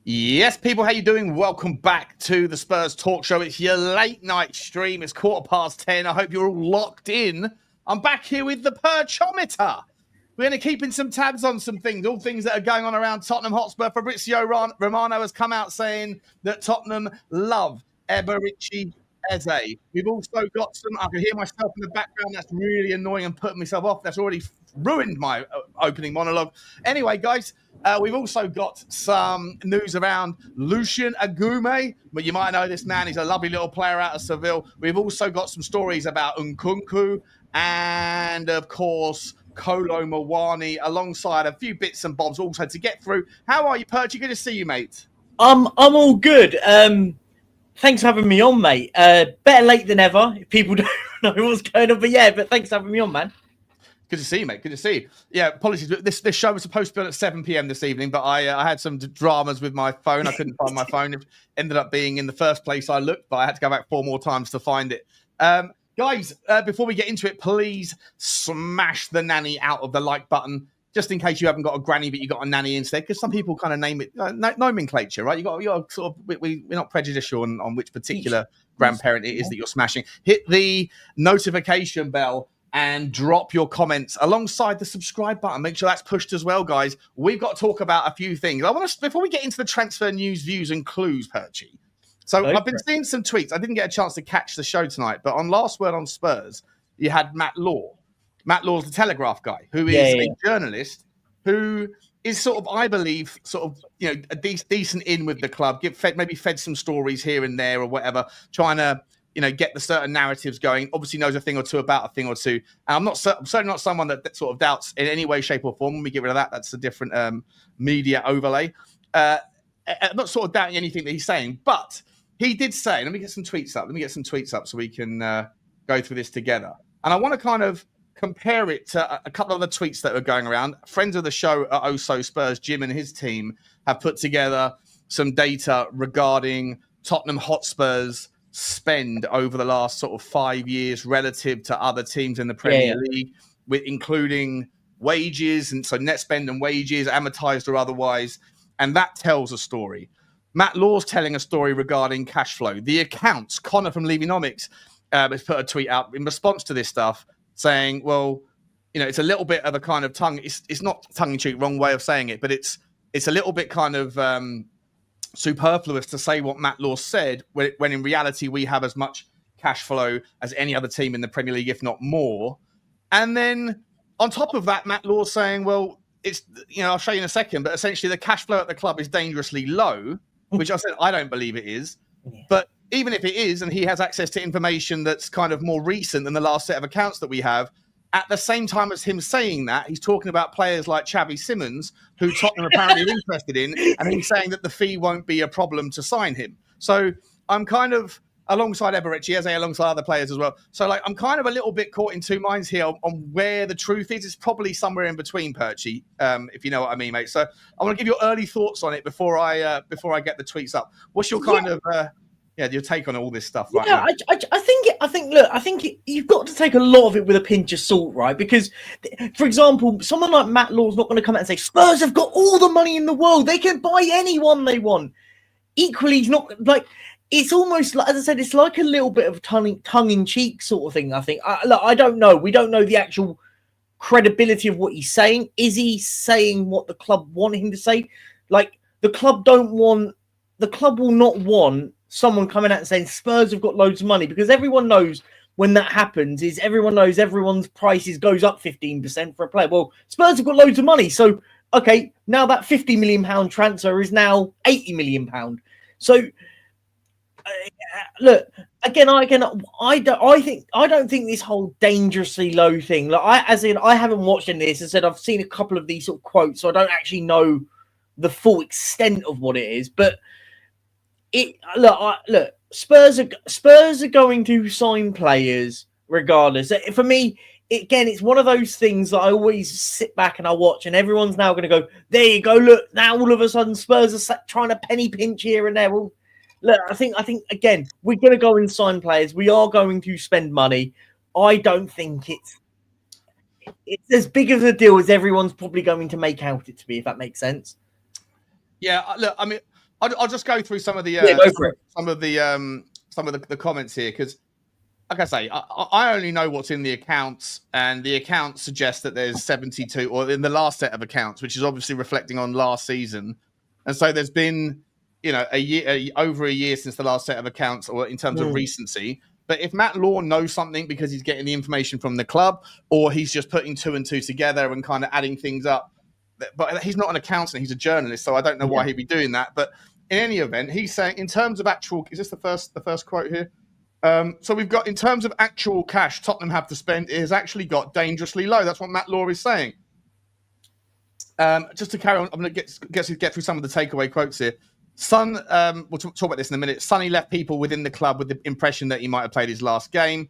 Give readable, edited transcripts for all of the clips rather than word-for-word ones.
Yes, people, how you doing? Welcome back to the Spurs Talk Show. It's your late night stream. It's 10:15. I hope you're all locked in. I'm back here with the Perchometer. We're going to keep in some tabs on some things, all things that are going on around Tottenham Hotspur. Fabrizio Romano has come out saying that Tottenham love Eberechi Eze. We've also got some, I can hear myself in the background. That's really annoying and putting myself off. That's already ruined my opening monologue. Anyway, guys, we've also got some news around Lucien Agoume, but you might know this man. He's a lovely little player out of Seville. We've also got some stories about Nkunku and, of course, Kolo Muani, alongside a few bits and bobs also to get through. How are you, Perchy? Good to see you, mate. I'm all good. Thanks for having me on, mate. Better late than ever. If people don't know what's going on, but thanks for having me on, man. Good to see you, mate. Good to see you. Yeah, apologies. This show was supposed to be on at 7 p.m. this evening, but I had some dramas with my phone. I couldn't find my phone. It ended up being in the first place I looked, but I had to go back 4 more times to find it. Guys, before we get into it, please smash the nanny out of the like button, just in case you haven't got a granny, but you got a nanny instead, because some people kind of name it nomenclature, right? You're sort of, we're not prejudicial on which particular grandparent it is that you're smashing. Hit the notification bell and drop your comments alongside the subscribe button. Make sure that's pushed as well, guys. We've got to talk about a few things. I want to, before we get into the transfer news, views, and clues, Perchy. So I've been seeing some tweets. I didn't get a chance to catch the show tonight, but on Last Word on Spurs, you had Matt Law. Matt Law's the Telegraph guy, who is a journalist who is sort of, I believe, sort of, you know, a decent in with the club. Maybe fed some stories here and there or whatever, trying to, you know, get the certain narratives going. Obviously knows a thing or two about a thing or two. And I'm certainly not someone that sort of doubts in any way, shape or form. When we get rid of that, that's a different media overlay. I'm not sort of doubting anything that he's saying, but he did say, let me get some tweets up so we can go through this together. And I want to kind of compare it to a couple of the tweets that were going around. Friends of the show at Oso Spurs, Jim and his team, have put together some data regarding Tottenham Hotspur's spend over the last sort of 5 years relative to other teams in the Premier League, with including wages, and so net spend and wages, amortized or otherwise. And that tells a story. Matt Law's telling a story regarding cash flow. The accounts, Connor from Levinomics has put a tweet out in response to this stuff saying, well, you know, it's a little bit of a kind of it's not tongue-in-cheek, wrong way of saying it, but it's a little bit kind of superfluous to say what Matt Law said when in reality we have as much cash flow as any other team in the Premier League, if not more. And then on top of that, Matt Law's saying, well, it's, you know, I'll show you in a second, but essentially the cash flow at the club is dangerously low, which I said I don't believe it is. But even if it is, and he has access to information that's kind of more recent than the last set of accounts that we have, at the same time as him saying that, he's talking about players like Xavi Simons, who Tottenham apparently are interested in, and he's saying that the fee won't be a problem to sign him. So I'm kind of, alongside Eberechi Eze, alongside other players as well. So like I'm kind of a little bit caught in two minds here on where the truth is. It's probably somewhere in between, Perchy, if you know what I mean, mate. So I want to give you early thoughts on it before I get the tweets up. What's your kind of your take on all this stuff right now? I think you've got to take a lot of it with a pinch of salt, right? Because, for example, someone like Matt Law's not going to come out and say Spurs have got all the money in the world; they can buy anyone they want. Equally, he's not like. It's almost like, as I said, it's like a little bit of tongue-in-cheek sort of thing, I think. I don't know. We don't know the actual credibility of what he's saying. Is he saying what the club want him to say? Like, the club will not want someone coming out and saying Spurs have got loads of money, because everyone knows when that happens everyone knows everyone's prices goes up 15% for a player. Well, Spurs have got loads of money. So, okay, now that £50 million transfer is now £80 million. So, look, I don't think this whole dangerously low thing. Like I haven't watched any of this. I said I've seen a couple of these sort of quotes, so I don't actually know the full extent of what it is. But look, Spurs are going to sign players regardless. For me, it's one of those things that I always sit back and I watch, and everyone's now going to go, there you go, look, now all of a sudden Spurs are trying to penny pinch here and there. Well, look, I think again, we're going to go and sign players. We are going to spend money. I don't think it's as big of a deal as everyone's probably going to make out it to be, if that makes sense. Yeah, look, I mean, I'll just go through some of the some of the comments here because, like I say, I only know what's in the accounts, and the accounts suggest that there's 72, or in the last set of accounts, which is obviously reflecting on last season, and so there's been over a year since the last set of accounts, or in terms of recency. But if Matt Law knows something because he's getting the information from the club, or he's just putting two and two together and kind of adding things up, but he's not an accountant, he's a journalist, so I don't know why he'd be doing that. But in any event, he's saying in terms of actual, is this the first quote here? So we've got, in terms of actual cash Tottenham have to spend, it has actually got dangerously low. That's what Matt Law is saying. Just to carry on, I'm going to get through some of the takeaway quotes here. Son, we'll talk about this in a minute. Sonny left people within the club with the impression that he might have played his last game.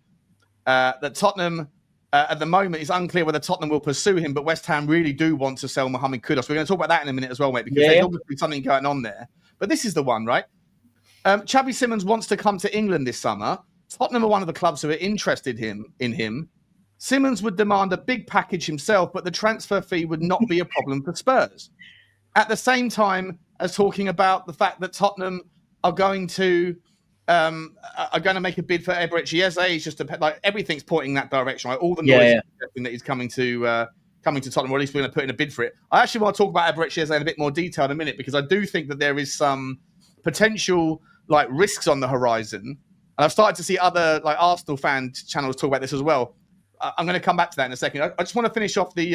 That Tottenham, at the moment, it's unclear whether Tottenham will pursue him, but West Ham really do want to sell Mohamed Kudus. We're going to talk about that in a minute as well, mate, because there's obviously something going on there. But this is the one, right? Xavi Simons wants to come to England this summer. Tottenham are one of the clubs who are interested in him. Simons would demand a big package himself, but the transfer fee would not be a problem for Spurs. At the same time as talking about the fact that Tottenham are going to make a bid for Eberechi Eze. It's just like everything's pointing that direction. Right? All the noise is suggesting that he's coming to Tottenham, or at least we're going to put in a bid for it. I actually want to talk about Eberechi Eze in a bit more detail in a minute, because I do think that there is some potential like risks on the horizon. And I've started to see other like Arsenal fan channels talk about this as well. I'm going to come back to that in a second. I just want to finish off the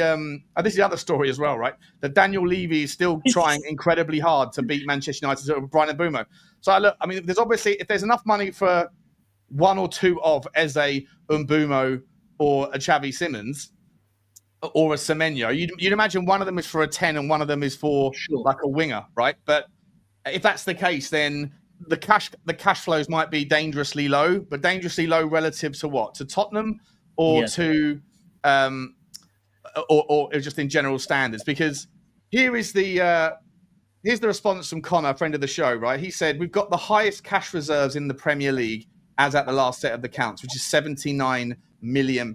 this is the other story as well, right? That Daniel Levy is still trying incredibly hard to beat Manchester United with Brian Mbeumo. So look, I mean, there's obviously, if there's enough money for one or two of Eze, Mbeumo, or a Xavi Simons, or a Semenyo, you'd imagine one of them is for a 10 and one of them is for like a winger, right? But if that's the case, then the cash flows might be dangerously low, but dangerously low relative to what? To Tottenham? Or to, or just in general standards, because here's the response from Connor, a friend of the show, right? He said, we've got the highest cash reserves in the Premier League as at the last set of the counts, which is £79 million.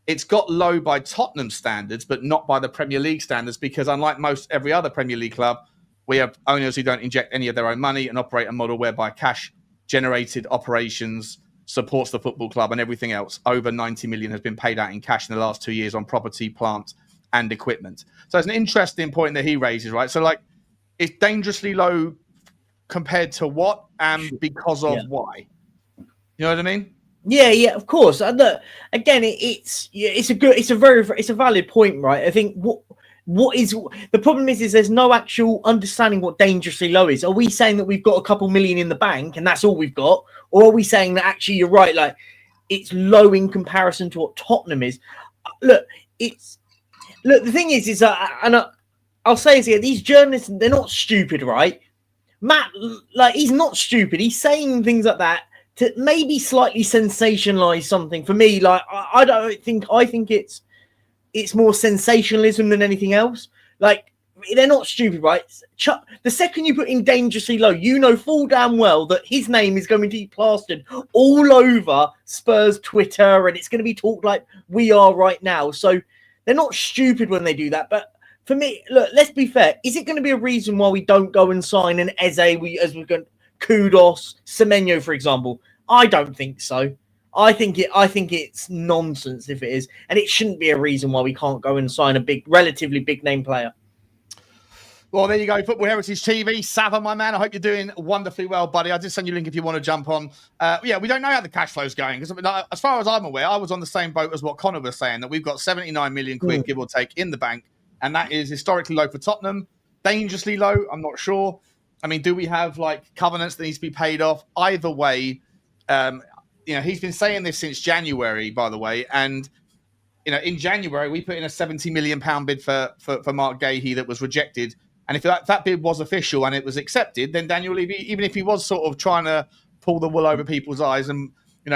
It's got low by Tottenham standards, but not by the Premier League standards, because unlike every other Premier League club, we have owners who don't inject any of their own money and operate a model whereby cash generated operations supports the football club, and everything else. Over 90 million has been paid out in cash in the last 2 years on property, plant, and equipment. So it's an interesting point that he raises, right? So like, it's dangerously low compared to what, and because of why. You know what I mean? Yeah, of course. And look, again, it's a valid point, right? I think what is the problem is there's no actual understanding what dangerously low is. Are we saying that we've got a couple million in the bank and that's all we've got? Or are we saying that actually you're right, like it's low in comparison to what Tottenham is? Look, the thing is I'll say this here, these journalists, they're not stupid, right? Matt, like, he's not stupid. He's saying things like that to maybe slightly sensationalize something. For me, like, I think it's more sensationalism than anything else. Like, they're not stupid, right? The second you put in dangerously low, you know full damn well that his name is going to be plastered all over Spurs Twitter, and it's going to be talked like we are right now. So they're not stupid when they do that. But for me, look, let's be fair. Is it going to be a reason why we don't go and sign an Eze, as we're going Kudos, Semenyo, for example? I don't think so. I think it's nonsense if it is, and it shouldn't be a reason why we can't go and sign a relatively big name player. Well, there you go. Football Heritage TV. Sava, my man, I hope you're doing wonderfully well, buddy. I did send you a link if you want to jump on. We don't know how the cash flow is going. Because as far as I'm aware, I was on the same boat as what Connor was saying, that we've got 79 million quid, give or take, in the bank. And that is historically low for Tottenham. Dangerously low, I'm not sure. I mean, do we have like covenants that need to be paid off? Either way, he's been saying this since January, by the way. And, in January, we put in a £70 million bid for Mark Gahey that was rejected. And if that bid was official and it was accepted, then Daniel Levy, even if he was sort of trying to pull the wool over people's eyes and,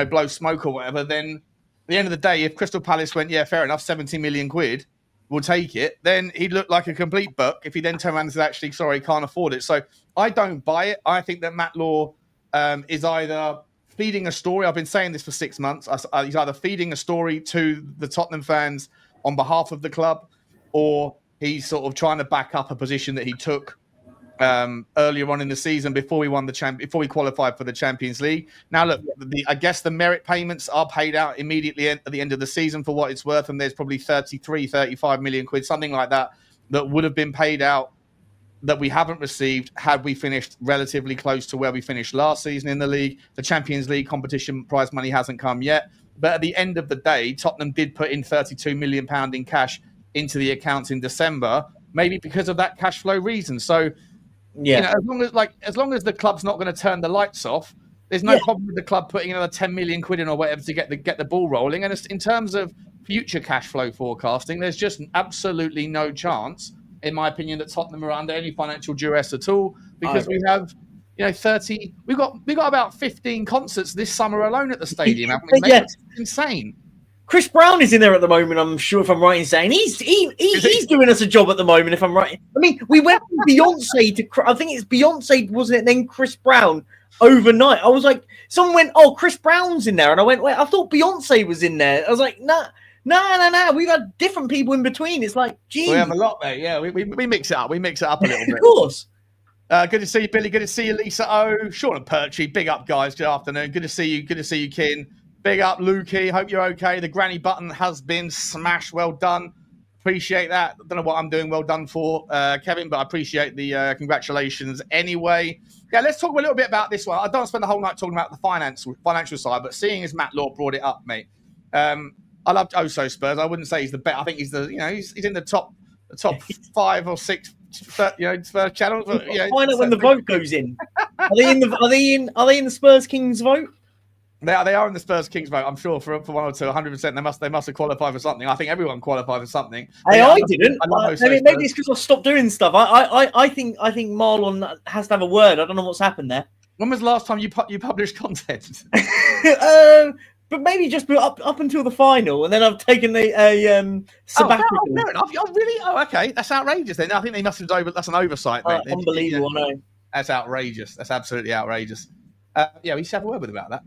blow smoke or whatever, then at the end of the day, if Crystal Palace went, yeah, fair enough, 70 million quid, we'll take it, then he'd look like a complete buck if he then turned around and said, actually, sorry, can't afford it. So I don't buy it. I think that Matt Law is either feeding a story. I've been saying this for 6 months. He's either feeding a story to the Tottenham fans on behalf of the club, or he's sort of trying to back up a position that he took earlier on in the season before we won before we qualified for the Champions League. Now, look, I guess the merit payments are paid out immediately at the end of the season for what it's worth, and there's probably 35 million quid, something like that, that would have been paid out that we haven't received had we finished relatively close to where we finished last season in the league. The Champions League competition prize money hasn't come yet, but at the end of the day, Tottenham did put in £32 million in cash into the accounts in December, maybe because of that cash flow reason. So, you know, as long as the club's not going to turn the lights off, there's no problem with the club putting another 10 million quid in or whatever to get the ball rolling. And in terms of future cash flow forecasting, there's just absolutely no chance, in my opinion, that Tottenham are under any financial duress at all, because we have, you know, 30. We got about 15 concerts this summer alone at the stadium. Haven't we, mate? It's insane. Chris Brown is in there at the moment, I'm sure, if I'm right in saying. He's doing us a job at the moment, if I'm right. I mean, we went from Beyonce to, I think it's Beyonce, wasn't it? Then Chris Brown overnight. I was like, someone went, oh, Chris Brown's in there. And I went, wait, I thought Beyonce was in there. I was like, nah. We've had different people in between. It's like, geez. We have a lot, mate. Yeah, we mix it up. We mix it up a little bit. Of course. Good to see you, Billy. Good to see you, Lisa O. Sean and Perchy. Big up, guys. Good afternoon. Good to see you. Good to see you, Kin. Big up, Lukey. Hope you're okay. The granny button has been smashed. Well done. Appreciate that. Don't know what I'm doing well done for, Kevin, but I appreciate the congratulations anyway. Yeah, let's talk a little bit about this one. I don't want to spend the whole night talking about the financial side, but seeing as Matt Law brought it up, mate, I loved Oso Spurs. I wouldn't say he's the best. I think he's he's in the top 5 or 6, Spurs channels. Find out when the vote goes in. Are they in the Spurs Kings vote? They are in the Spurs Kings vote, I'm sure, for 1 or 2, 100%. They must have qualified for something. I think everyone qualified for something. I didn't. Maybe it's because I stopped doing stuff. I think Marlon has to have a word. I don't know what's happened there. When was the last time you published content? But maybe just up until the final, and then I've taken a sabbatical. Oh, fair enough. Oh, really? Oh, okay. That's outrageous. Then I think they must have that's an oversight, mate. Unbelievable, no. That's outrageous. That's absolutely outrageous. We should have a word with about that.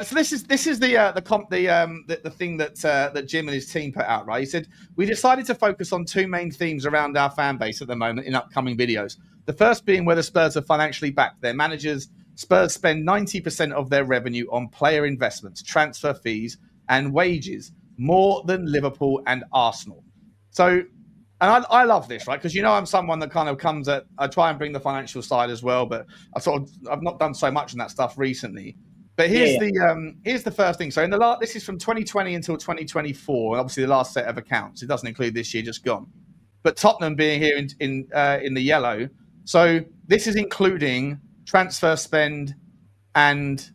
So this is the thing that Jim and his team put out, right? He said, we decided to focus on 2 main themes around our fan base at the moment in upcoming videos. The first being whether Spurs are financially backed their managers. Spurs spend 90% of their revenue on player investments, transfer fees, and wages, more than Liverpool and Arsenal. So, and I love this, right? Because I'm someone that kind of I try and bring the financial side as well, but I've not done so much in that stuff recently. But here's the first thing. So this is from 2020 until 2024, and obviously the last set of accounts. It doesn't include this year, just gone. But Tottenham being here in the yellow. So this is including transfer spend and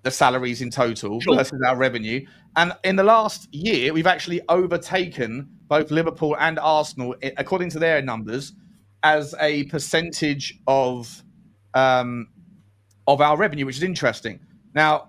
the salaries in total versus our revenue. And in the last year, we've actually overtaken both Liverpool and Arsenal, according to their numbers, as a percentage of our revenue, which is interesting. Now,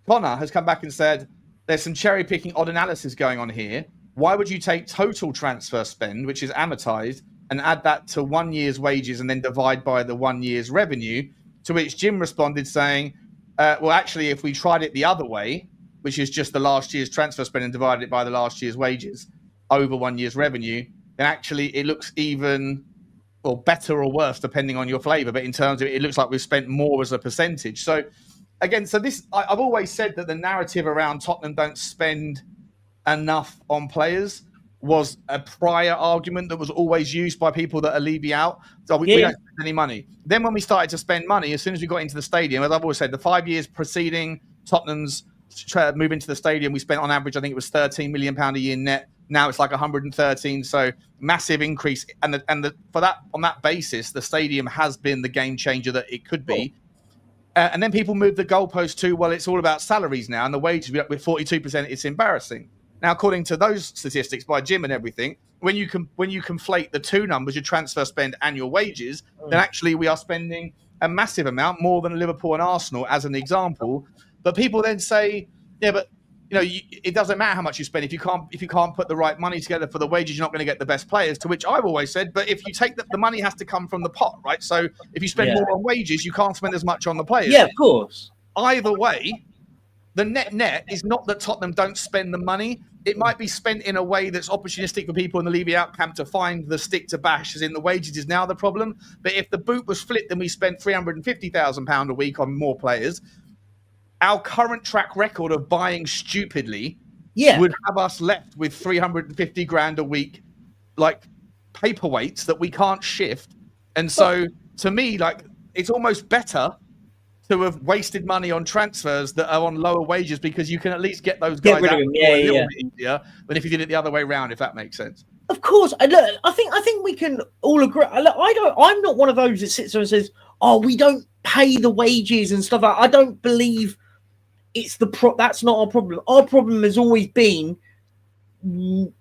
Connor has come back and said, there's some cherry-picking odd analysis going on here. Why would you take total transfer spend, which is amortized, and add that to 1 year's wages and then divide by the 1 year's revenue? To which Jim responded saying, well, actually, if we tried it the other way, which is just the last year's transfer spend and divided it by the last year's wages over 1 year's revenue, then actually it looks even better or worse, depending on your flavor. But in terms of it looks like we've spent more as a percentage. So again, I've always said that the narrative around Tottenham don't spend enough on players was a prior argument that was always used by people that are Levy out. So we don't spend any money. Then when we started to spend money, as soon as we got into the stadium, as I've always said, the 5 years preceding Tottenham's move into the stadium, we spent on average, I think it was £13 million a year net. Now it's like 113. So massive increase. And on that basis, the stadium has been the game changer that it could be. And then people moved the goalpost to, well, it's all about salaries now, and the wages with 42%, it's embarrassing. Now, according to those statistics by Jim and everything, when you conflate the two numbers, your transfer spend and your wages, then actually we are spending a massive amount, more than Liverpool and Arsenal, as an example. But people then say, yeah, but it doesn't matter how much you spend if you can't put the right money together for the wages, you're not going to get the best players. To which I've always said, but if you take the money has to come from the pot, right? So if you spend more on wages, you can't spend as much on the players. Yeah, of course. Either way, the net is not that Tottenham don't spend the money. it might be spent in a way that's opportunistic for people in the leave out camp to find the stick to bash, as in the wages is now the problem. But if the boot was flipped and we spent £350,000 a week on more players, our current track record of buying stupidly would have us left with 350 grand a week, like paperweights that we can't shift. And so to me, like, it's almost better to have wasted money on transfers that are on lower wages, because you can at least get those guys out a little bit easier than if you did it the other way around, if that makes sense. Of course. I think we can all agree. I'm not one of those that sits there and says, oh, we don't pay the wages and stuff. I don't believe it's that's not our problem. Our problem has always been, in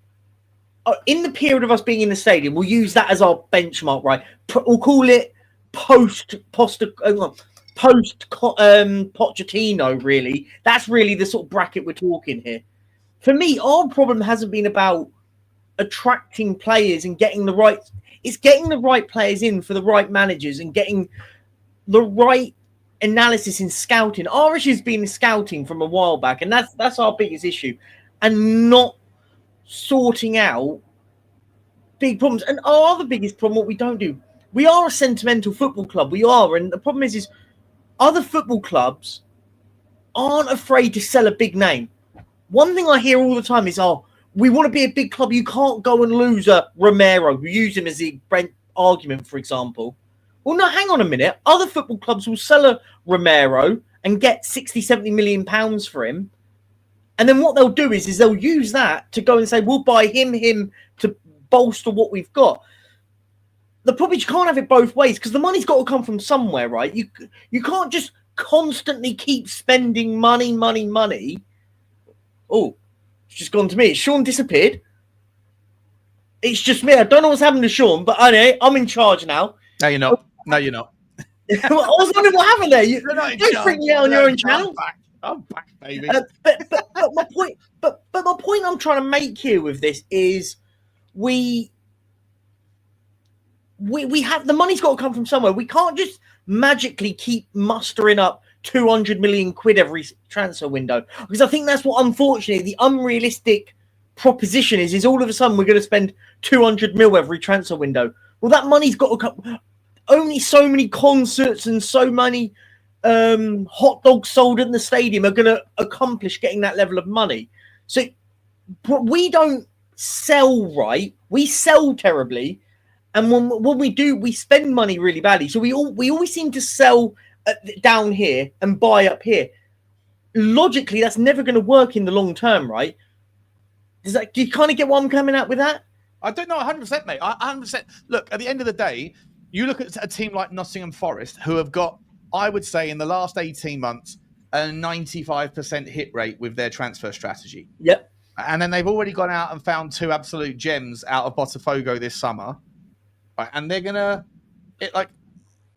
the period of us being in the stadium, we'll use that as our benchmark, right? We'll call it post-Pochettino, really. That's really the sort of bracket we're talking here. For me, our problem hasn't been about attracting players and getting the right... It's getting the right players in for the right managers and getting the right analysis in scouting. Our issue has been scouting from a while back, and that's our biggest issue. And not sorting out big problems. And our other biggest problem, what we don't do, we are a sentimental football club. We are. And the problem is other football clubs aren't afraid to sell a big name. One thing I hear all the time is, oh, we want to be a big club. You can't go and lose a Romero. We use him as the Brent argument, for example. Well, no, hang on a minute. Other football clubs will sell a Romero and get 60, 70 million pounds for him. And then what they'll do is they'll use that to go and say, we'll buy him to bolster what we've got. The problem is you can't have it both ways, because the money's got to come from somewhere, right? You can't just constantly keep spending money. Oh, it's just gone to me. Sean disappeared. It's just me. I don't know what's happened to Sean, but anyway, I'm in charge now. No, you're not. No, you're not. I was wondering what happened there. You don't freak me out on your own channel. I'm back, baby. But my point I'm trying to make here with this is we have the money's got to come from somewhere. We can't just magically keep mustering up 200 million quid every transfer window, because I think that's what, unfortunately, the unrealistic proposition is all of a sudden we're going to spend 200 mil every transfer window. Well, that money's got to come. Only so many concerts and so many hot dogs sold in the stadium are going to accomplish getting that level of money. So we don't sell right. We sell terribly. And when we do, we spend money really badly. So we always seem to sell down here and buy up here. Logically, that's never going to work in the long term, right? Do you kind of get what I'm coming at with that? I don't know, 100%, mate. 100%. Look, at the end of the day, you look at a team like Nottingham Forest, who have got, I would say, in the last 18 months, a 95% hit rate with their transfer strategy. Yep. And then they've already gone out and found two absolute gems out of Botafogo this summer. Right, and they're going to...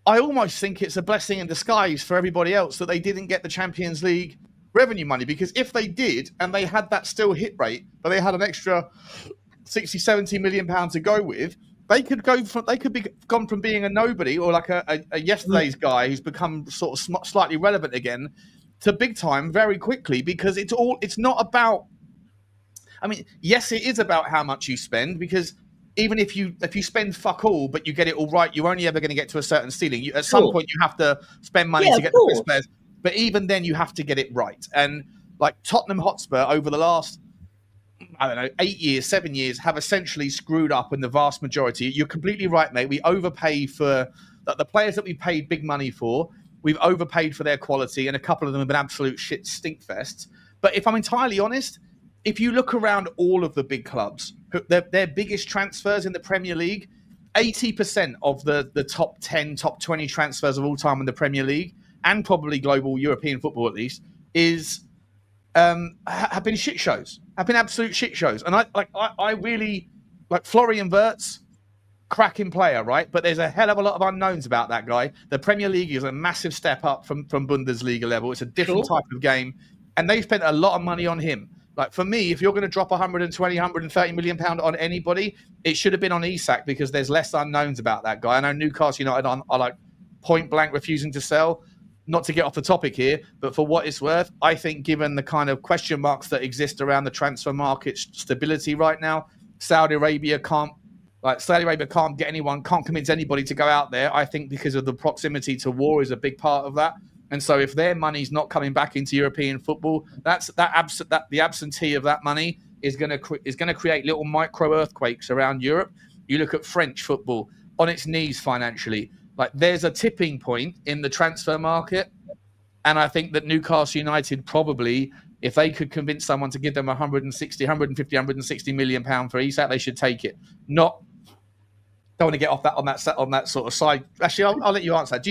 I almost think it's a blessing in disguise for everybody else that they didn't get the Champions League revenue money, because if they did, and they had that still hit rate, but they had an extra 60, 70 million pounds to go with, they could be gone from being a nobody or like a yesterday's guy who's become sort of slightly relevant again to big time very quickly, because it's not about, I mean, yes, it is about how much you spend, because even if you spend fuck all, but you get it all right, you're only ever going to get to a certain ceiling. At some point, you have to spend money to get the best players. But even then, you have to get it right. And like Tottenham Hotspur over the last, 8 years, 7 years, have essentially screwed up in the vast majority. You're completely right, mate. We overpay for the players that we paid big money for. We've overpaid for their quality, and a couple of them have been absolute shit stink fests. But if I'm entirely honest, if you look around all of the big clubs, their biggest transfers in the Premier League, 80% of the top 10, top 20 transfers of all time in the Premier League, and probably global European football at least, have been shit shows. Have been absolute shit shows. And I really like Florian Wirtz, cracking player, right? But there's a hell of a lot of unknowns about that guy. The Premier League is a massive step up from Bundesliga level. It's a different type of game, and they spent a lot of money on him. Like, for me, if you're going to drop 120, 130 million pound on anybody, it should have been on Isak, because there's less unknowns about that guy. I know Newcastle United are like point blank refusing to sell. not to get off the topic here, but for what it's worth, I think given the kind of question marks that exist around the transfer market stability right now, Saudi Arabia can't get anyone, can't convince anybody to go out there. I think because of the proximity to war is a big part of that. And so if their money's not coming back into European football, the absentee of that money is going to create little micro earthquakes around Europe. You look at French football on its knees financially. Like there's a tipping point in the transfer market. And I think that Newcastle United probably, if they could convince someone to give them 160 million pound for Isak, they should take it. Don't want to get off that on that sort of side. Actually, I'll let you answer that.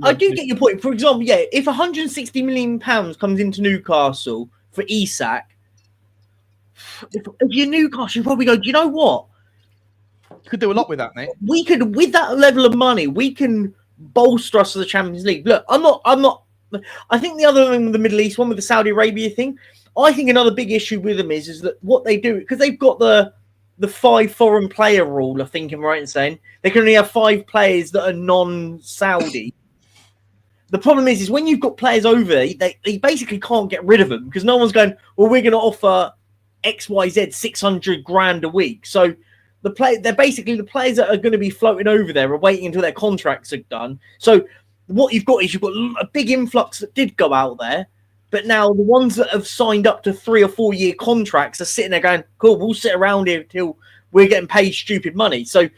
I do get your point. For example, if 160 million pounds comes into Newcastle for Isak, if you're Newcastle, you probably go, do you know what? You could do a lot with that, mate. We could, with that level of money, we can bolster us to the Champions League. Look, I'm not. I think the other thing with the Middle East, one with the Saudi Arabia thing, I think another big issue with them is that what they do, because they've got the 5 foreign player rule, I think I'm right in saying they can only have 5 players that are non-Saudi. The problem is when you've got players over there, they basically can't get rid of them because no one's going, well, we're going to offer XYZ 600 grand a week. So they're basically the players that are going to be floating over there are waiting until their contracts are done. So what you've got a big influx that did go out there, but now the ones that have signed up to 3 or 4 year contracts are sitting there going, cool, we'll sit around here until we're getting paid stupid money. So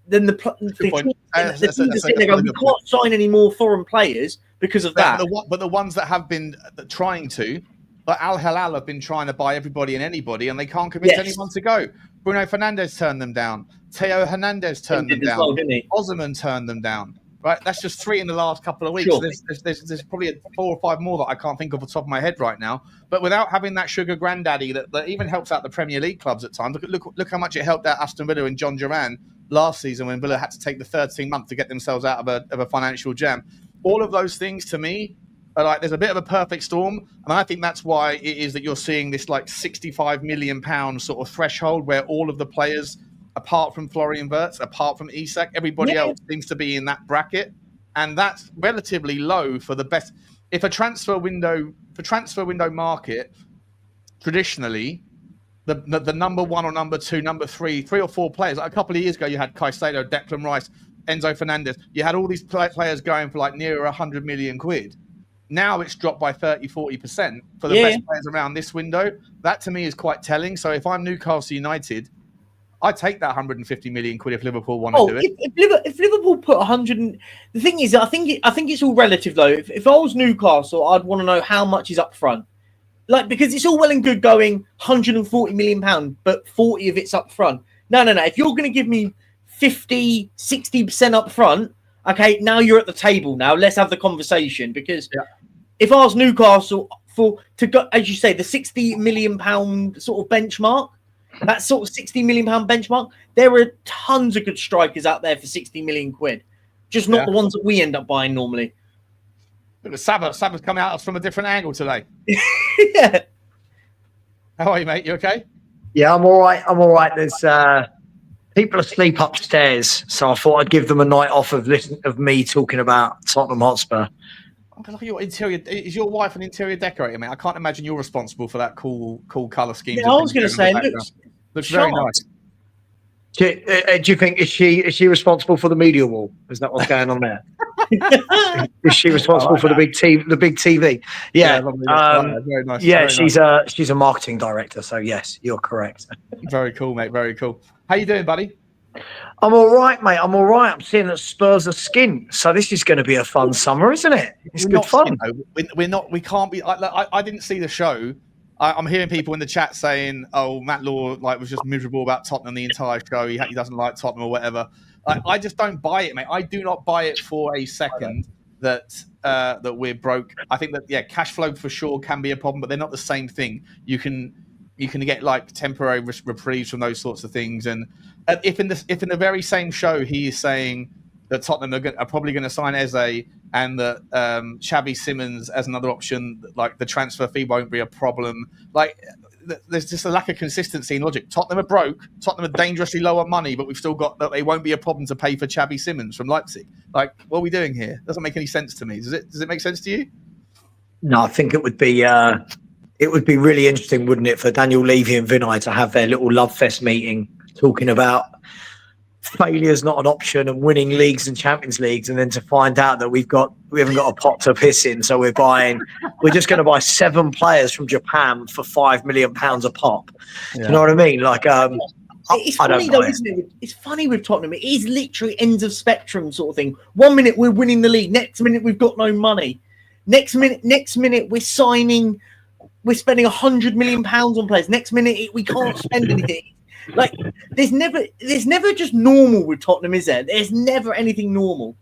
then the teams are sitting there going, we can't sign any more foreign players because of that. But the ones that have been trying to, like Al Hilal have been trying to buy everybody and anybody, and they can't convince anyone to go. Bruno Fernandes turned them down. Theo Hernandez turned them down. Osman turned them down. Right, that's just 3 in the last couple of weeks. Sure. There's probably 4 or 5 more that I can't think of off the top of my head right now. But without having that sugar granddaddy that even helps out the Premier League clubs at times. Look how much it helped out Aston Villa and John Duran last season when Villa had to take the 13 months to get themselves out of a financial jam. All of those things to me are like there's a bit of a perfect storm, and I think that's why it is that you're seeing this like 65 million pound sort of threshold where all of the players, apart from Florian Wirtz, apart from Isak, everybody else seems to be in that bracket, and that's relatively low for the best. If a transfer window market, traditionally, the number 1 or number 2, number 3 or 4 players. Like a couple of years ago, you had Caicedo, Declan Rice, Enzo Fernandez. You had all these players going for like near 100 million quid. Now it's dropped by 30-40% for the best players around this window. That to me is quite telling. So if I'm Newcastle United, I take that 150 million quid if Liverpool want to do it. If Liverpool put 100, the thing is, I think it's all relative though. If I was Newcastle, I'd want to know how much is up front, like because it's all well and good going 140 million pound, but 40 of it's up front. No. If you're going to give me 50, 60% up front, okay, now you're at the table. Now let's have the conversation because if I was Newcastle to go, as you say, the 60 million pound sort of benchmark. That sort of 60 million pound benchmark, there are tons of good strikers out there for 60 million quid. Just not the ones that we end up buying normally. Look at Saba's coming at us from a different angle today. Yeah. How are you, mate? You okay? Yeah, I'm all right. There's people asleep upstairs, so I thought I'd give them a night off of me talking about Tottenham Hotspur. Look at your interior. Is your wife an interior decorator, mate? I can't imagine you're responsible for that cool color scheme. Yeah, I was going to say, looks very nice. Do you think is she responsible for the media wall? Is that what's going on there? Is she responsible for the big TV? Yeah, very nice. Yeah, very she's a marketing director. So yes, you're correct. Very cool, mate. Very cool. How you doing, buddy? I'm all right, mate. I'm all right. I'm seeing that Spurs are skint, so this is going to be a fun summer, isn't it? It's good fun. We're not. We can't be. I didn't see the show. I'm hearing people in the chat saying, "Oh, Matt Law was just miserable about Tottenham the entire show. He doesn't like Tottenham or whatever." I just don't buy it, mate. I do not buy it for a second that we're broke. I think that cash flow for sure can be a problem, but they're not the same thing. You can get like temporary reprieves from those sorts of things, and if in the very same show he is saying that Tottenham are probably going to sign Eze and that Xavi Simons as another option, like the transfer fee won't be a problem. Like there's just a lack of consistency in logic. Tottenham are broke. Tottenham are dangerously low on money, but we've still got that. They won't be a problem to pay for Xabi Simons from Leipzig. Like, what are we doing here? Doesn't make any sense to me. Does it make sense to you? No, I think it would be really interesting, wouldn't it, for Daniel Levy and Vinay to have their little love fest meeting, talking about failure's not an option and winning leagues and Champions Leagues, and then to find out that we haven't got a pot to piss in, so we're just going to buy 7 players from Japan for £5 million a pop. Yeah. Do you know what I mean? Like, it's funny though, isn't it? It's funny with Tottenham. It is literally ends of spectrum sort of thing. 1 minute we're winning the league, next minute we've got no money. Next minute we're spending £100 million on players. Next minute we can't spend anything. Like, there's never just normal with Tottenham, is there? There's never anything normal.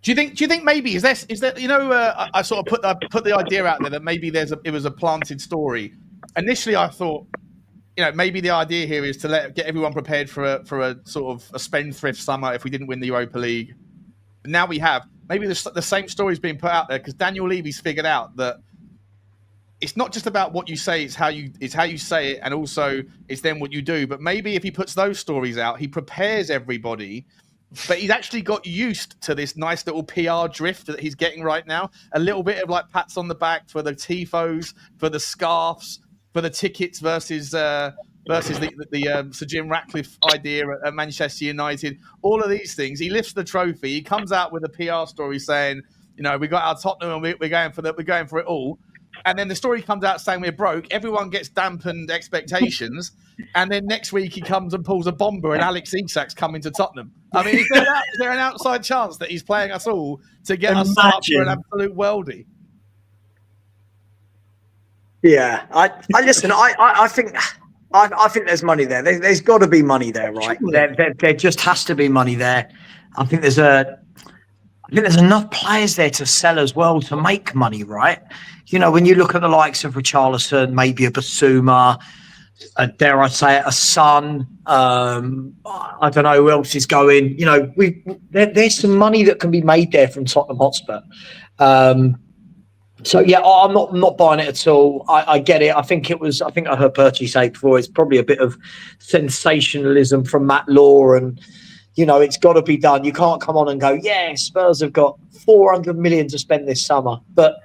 Do you think maybe is there you know, I sort of put the idea out there that maybe it was a planted story. Initially I thought, you know, maybe the idea here is to get everyone prepared for a sort of a spendthrift summer if we didn't win the Europa League. Now we have. Maybe the same story is being put out there because Daniel Levy's figured out that it's not just about what you say, it's how you say it, and also it's then what you do. But maybe if he puts those stories out, he prepares everybody. But he's actually got used to this nice little PR drift that he's getting right now. A little bit of like pats on the back for the tifos, for the scarves, for the tickets versus the Sir Jim Ratcliffe idea at Manchester United. All of these things. He lifts the trophy. He comes out with a PR story saying, you know, we got our Tottenham and we're going for it all. And then the story comes out saying we're broke. Everyone gets dampened expectations. And then next week he comes and pulls a bomber and Alex Isak's coming to Tottenham. I mean, is there an outside chance that he's playing us all to get us up for an absolute worldie? Yeah, I listen. I think there's money there. There's got to be money there, right? There just has to be money there. I think there's enough players there to sell as well to make money, right? You know, when you look at the likes of Richalison, maybe a Bissouma, dare I say it, a Son. I don't know who else is going. You know, there's some money that can be made there from Tottenham Hotspur. So yeah, I'm not buying it at all. I get it. I think I heard Perchy say before, it's probably a bit of sensationalism from Matt Law, and you know, it's got to be done. You can't come on and go, yeah, Spurs have got 400 million to spend this summer. But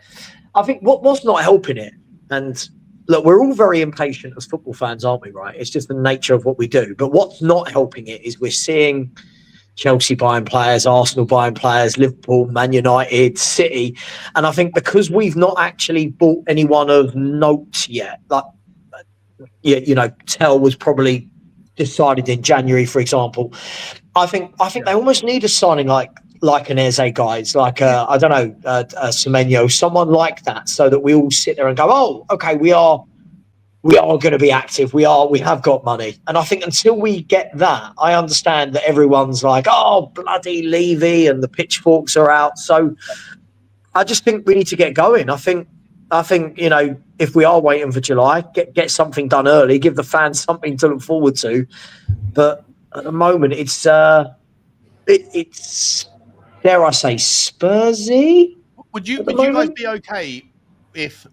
I think what's not helping it, and look, we're all very impatient as football fans, aren't we, right? It's just the nature of what we do. But what's not helping it is we're seeing Chelsea buying players, Arsenal buying players, Liverpool, Man United, City. And I think because we've not actually bought anyone of note yet, like, you know, Tell was probably decided in January, for example. I think they almost need a signing like an Eze, guys, like I don't know, Semenyo, someone like that, so that we all sit there and go, oh, okay, we are going to be active. We have got money. And I think until we get that, I understand that everyone's like, oh, bloody Levy, and the pitchforks are out. So I just think we need to get going. I think, you know, if we are waiting for July, get something done early, give the fans something to look forward to. But at the moment, it's dare I say, Spursy? Would you guys be okay if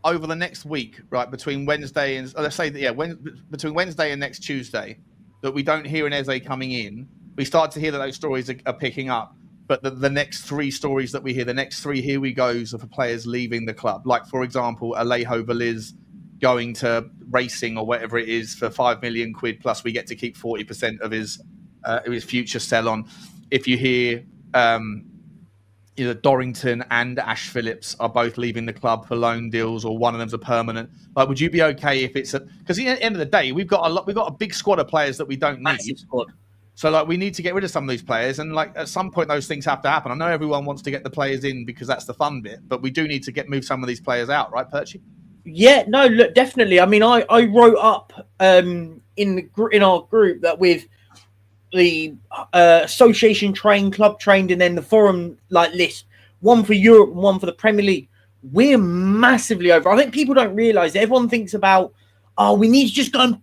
over the next week, right, between Wednesday and let's say that, yeah, between Wednesday and next Tuesday, that we don't hear an Eze coming in, we start to hear that those stories are picking up, but the next 3 stories that we hear, the next 3 here we goes are for players leaving the club, like for example, Alejo Veliz going to Racing or whatever it is for £5 million plus we get to keep 40% of his future sell on. If you hear either Dorrington and Ash Phillips are both leaving the club for loan deals, or one of them's a permanent, like, would you be okay if it's because at the end of the day, we've got a big squad of players that we don't need. Massive squad. So like we need to get rid of some of these players, and like at some point those things have to happen. I know everyone wants to get the players in because that's the fun bit, but we do need to move some of these players out, right, Perchy? Yeah, no, look, definitely. I mean, I wrote up in our group that with the association trained, club trained, and then the forum list, one for Europe and one for the Premier League, we're massively over. I think people don't realise that. Everyone thinks about, we need to just go and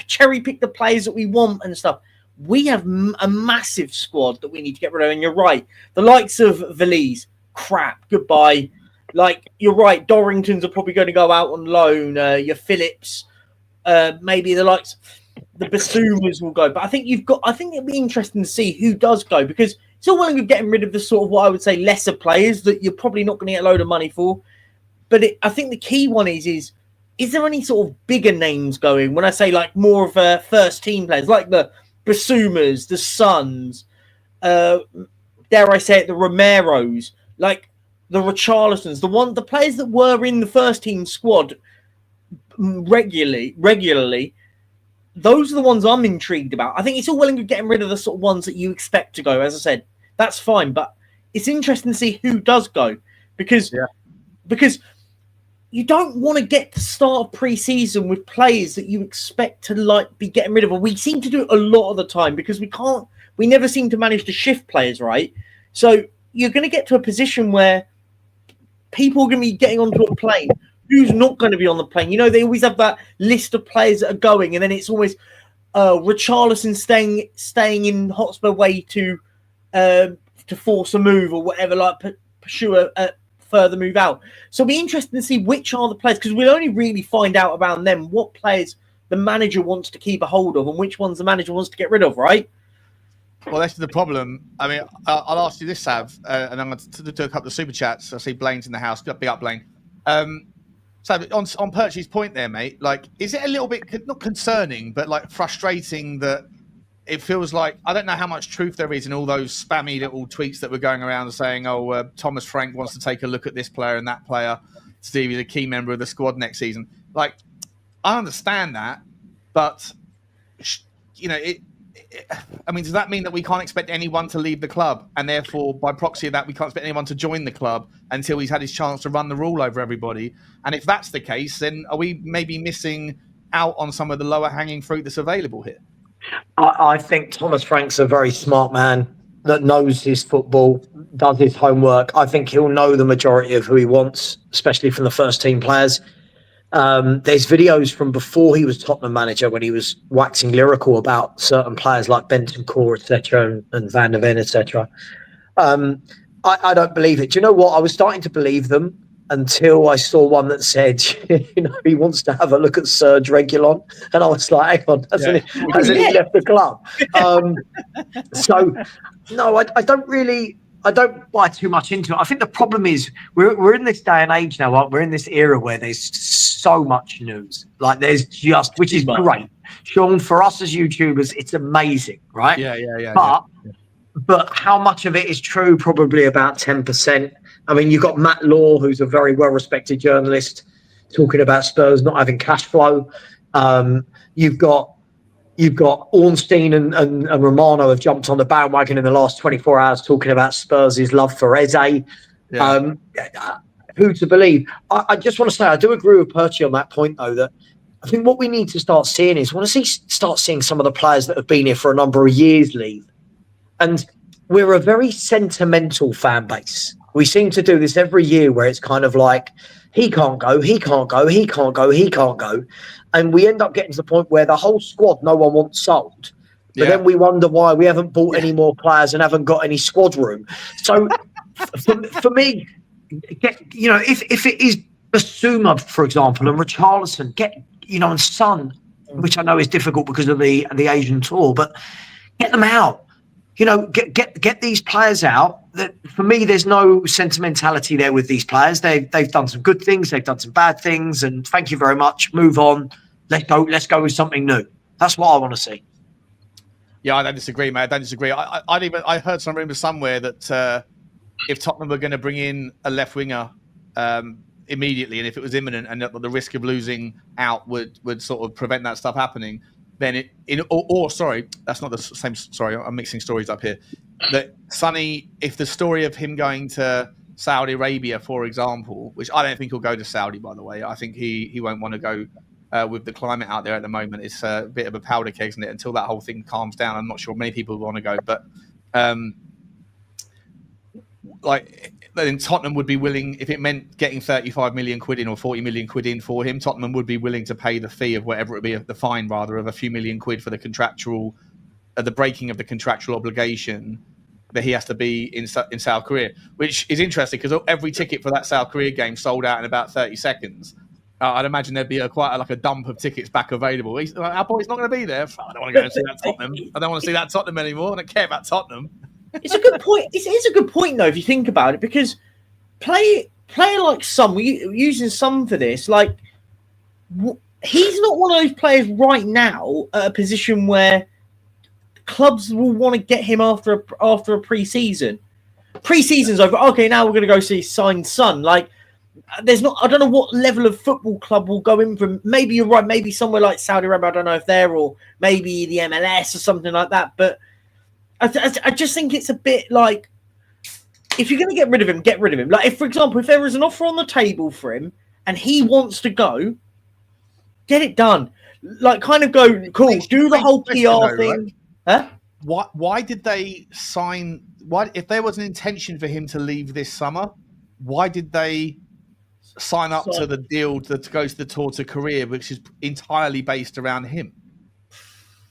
cherry pick the players that we want and stuff. We have a massive squad that we need to get rid of. And you're right, the likes of Veliz, crap, goodbye. Like, you're right, Dorringtons are probably going to go out on loan. Your Phillips, maybe the likes, the Bissoumas will go. But I think it'd be interesting to see who does go, because it's all well and good getting rid of the sort of what I would say lesser players that you're probably not going to get a load of money for. But I think the key one is there any sort of bigger names going? When I say like more of first team players, like the Bissoumas, the Suns, dare I say it, the Romeros, like the Richarlisons, the players that were in the first team squad regularly, those are the ones I'm intrigued about. I think it's all well and good getting rid of the sort of ones that you expect to go. As I said, that's fine, but it's interesting to see who does go, because you don't want to get to start of pre-season with players that you expect to like be getting rid of. We seem to do it a lot of the time because we never seem to manage to shift players, right? So you're going to get to a position where people are going to be getting onto a plane. Who's not going to be on the plane? You know, they always have that list of players that are going, and then it's always Richalison staying in Hotspur way to force a move or whatever, like pursue a further move out. So it'll be interesting to see which are the players, because we'll only really find out about them what players the manager wants to keep a hold of and which ones the manager wants to get rid of, right? Well, that's the problem. I mean, I'll ask you this, Sav, and I'm going to do a couple of super chats. I see Blaine's in the house. Big up, Blaine. So on Perchy's point there, mate, like, is it a little bit, not concerning, but like frustrating that it feels like, I don't know how much truth there is in all those spammy little tweets that were going around saying, Thomas Frank wants to take a look at this player and that player to see if he's a key member of the squad next season. Like, I understand that, but, you know, I mean, does that mean that we can't expect anyone to leave the club, and therefore, by proxy of that, we can't expect anyone to join the club until he's had his chance to run the rule over everybody? And if that's the case, then are we maybe missing out on some of the lower hanging fruit that's available here? I think Thomas Frank's a very smart man that knows his football, does his homework. I think he'll know the majority of who he wants, especially from the first team players. There's videos from before he was Tottenham manager when he was waxing lyrical about certain players like Bentancur, etc., and Van der Ven, etc. I don't believe it. Do you know what? I was starting to believe them until I saw one that said, you know, he wants to have a look at Serge Reguilon, and I was like, hang on, hasn't he left the club? So, no, I don't buy too much into it. I think the problem is we're in this day and age now, aren't we? We're in this era where there's so much news. Like, there's just, which is great. Sean, for us as YouTubers, it's amazing, right? Yeah. But how much of it is true? Probably about 10%. I mean, you've got Matt Law, who's a very well-respected journalist, talking about Spurs not having cash flow. You've got Ornstein and Romano have jumped on the bandwagon in the last 24 hours talking about Spurs' love for Eze. Yeah. Who to believe? I just want to say, I do agree with Perchy on that point, though, that I think what we need to start seeing is start seeing some of the players that have been here for a number of years leave. And we're a very sentimental fan base. We seem to do this every year where it's kind of like, he can't go, he can't go, he can't go, he can't go. And we end up getting to the point where the whole squad, no one wants sold. But then we wonder why we haven't bought any more players and haven't got any squad room. So for me, if it is Bissouma, for example, and Richalison, and Son, which I know is difficult because of the Asian tour, but get them out. You know, get these players out. That, for me, there's no sentimentality there with these players. They've done some good things, they've done some bad things, and thank you very much. Move on. Let's go with something new. That's what I want to see. Yeah, I don't disagree, mate. I don't disagree. I heard some rumors somewhere that if Tottenham were going to bring in a left winger immediately, and if it was imminent, and the risk of losing out would sort of prevent that stuff happening, then sorry, that's not the same. Sorry, I'm mixing stories up here. That Sonny, if the story of him going to Saudi Arabia, for example, which I don't think he'll go to Saudi, by the way. I think he won't want to go with the climate out there at the moment. It's a bit of a powder keg, isn't it? Until that whole thing calms down, I'm not sure many people want to go. But then Tottenham would be willing, if it meant getting 35 million quid in or 40 million quid in for him, Tottenham would be willing to pay the fee of whatever it be, the fine rather, of a few million quid for the contractual, the breaking of the contractual obligation that he has to be in South Korea, which is interesting because every ticket for that South Korea game sold out in about 30 seconds. I'd imagine there'd be quite a dump of tickets back available. Our boy's not going to be there. I don't want to go and see that Tottenham. I don't want to see that Tottenham anymore. I don't care about Tottenham. It's a good point. It is a good point, though, if you think about it, because player like Son, we're using Son for this. Like, he's not one of those players right now at a position where clubs will want to get him after a pre-season. Pre-season's over. Okay, now we're going to go see sign Son. Like, there's not. I don't know what level of football club will go in from. Maybe you're right. Maybe somewhere like Saudi Arabia. I don't know if they're, or maybe the MLS or something like that. But I just think it's a bit like, if you're going to get rid of him, get rid of him. Like, if, for example, if there was an offer on the table for him and he wants to go, get it done. Like, kind of go, cool, do the whole PR thing. Right? Huh? Why did they sign? Why, if there was an intention for him to leave this summer, why did they sign up to the deal to go to the tour to Korea, which is entirely based around him?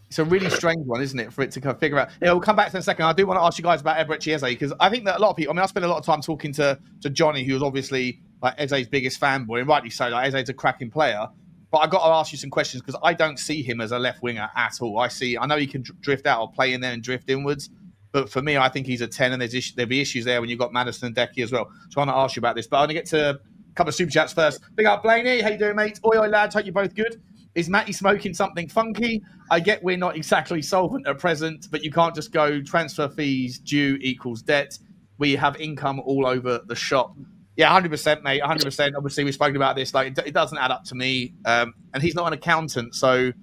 It's a really strange one, isn't it, for it to kind of figure out. We'll come back to that in a second. I do want to ask you guys about Eberechi Eze, because I think that a lot of people, I mean, I spent a lot of time talking to Johnny, who was obviously like Eze's biggest fanboy, and rightly so. Like, Eze's a cracking player. But I've got to ask you some questions, because I don't see him as a left winger at all. I know he can drift out or play in there and drift inwards. But for me, I think he's a 10, and there'll be issues there when you've got Maddison and Decky as well. So I want to ask you about this. But I'm going to get to a couple of super chats first. Big up, Blaney. How you doing, mate? Oi, lads. Hope you're both good. Is Matty smoking something funky? I get we're not exactly solvent at present, but you can't just go transfer fees due equals debt. We have income all over the shop. Yeah, 100%, mate. 100%. Obviously, we've spoken about this. Like, it doesn't add up to me. And he's not an accountant, so I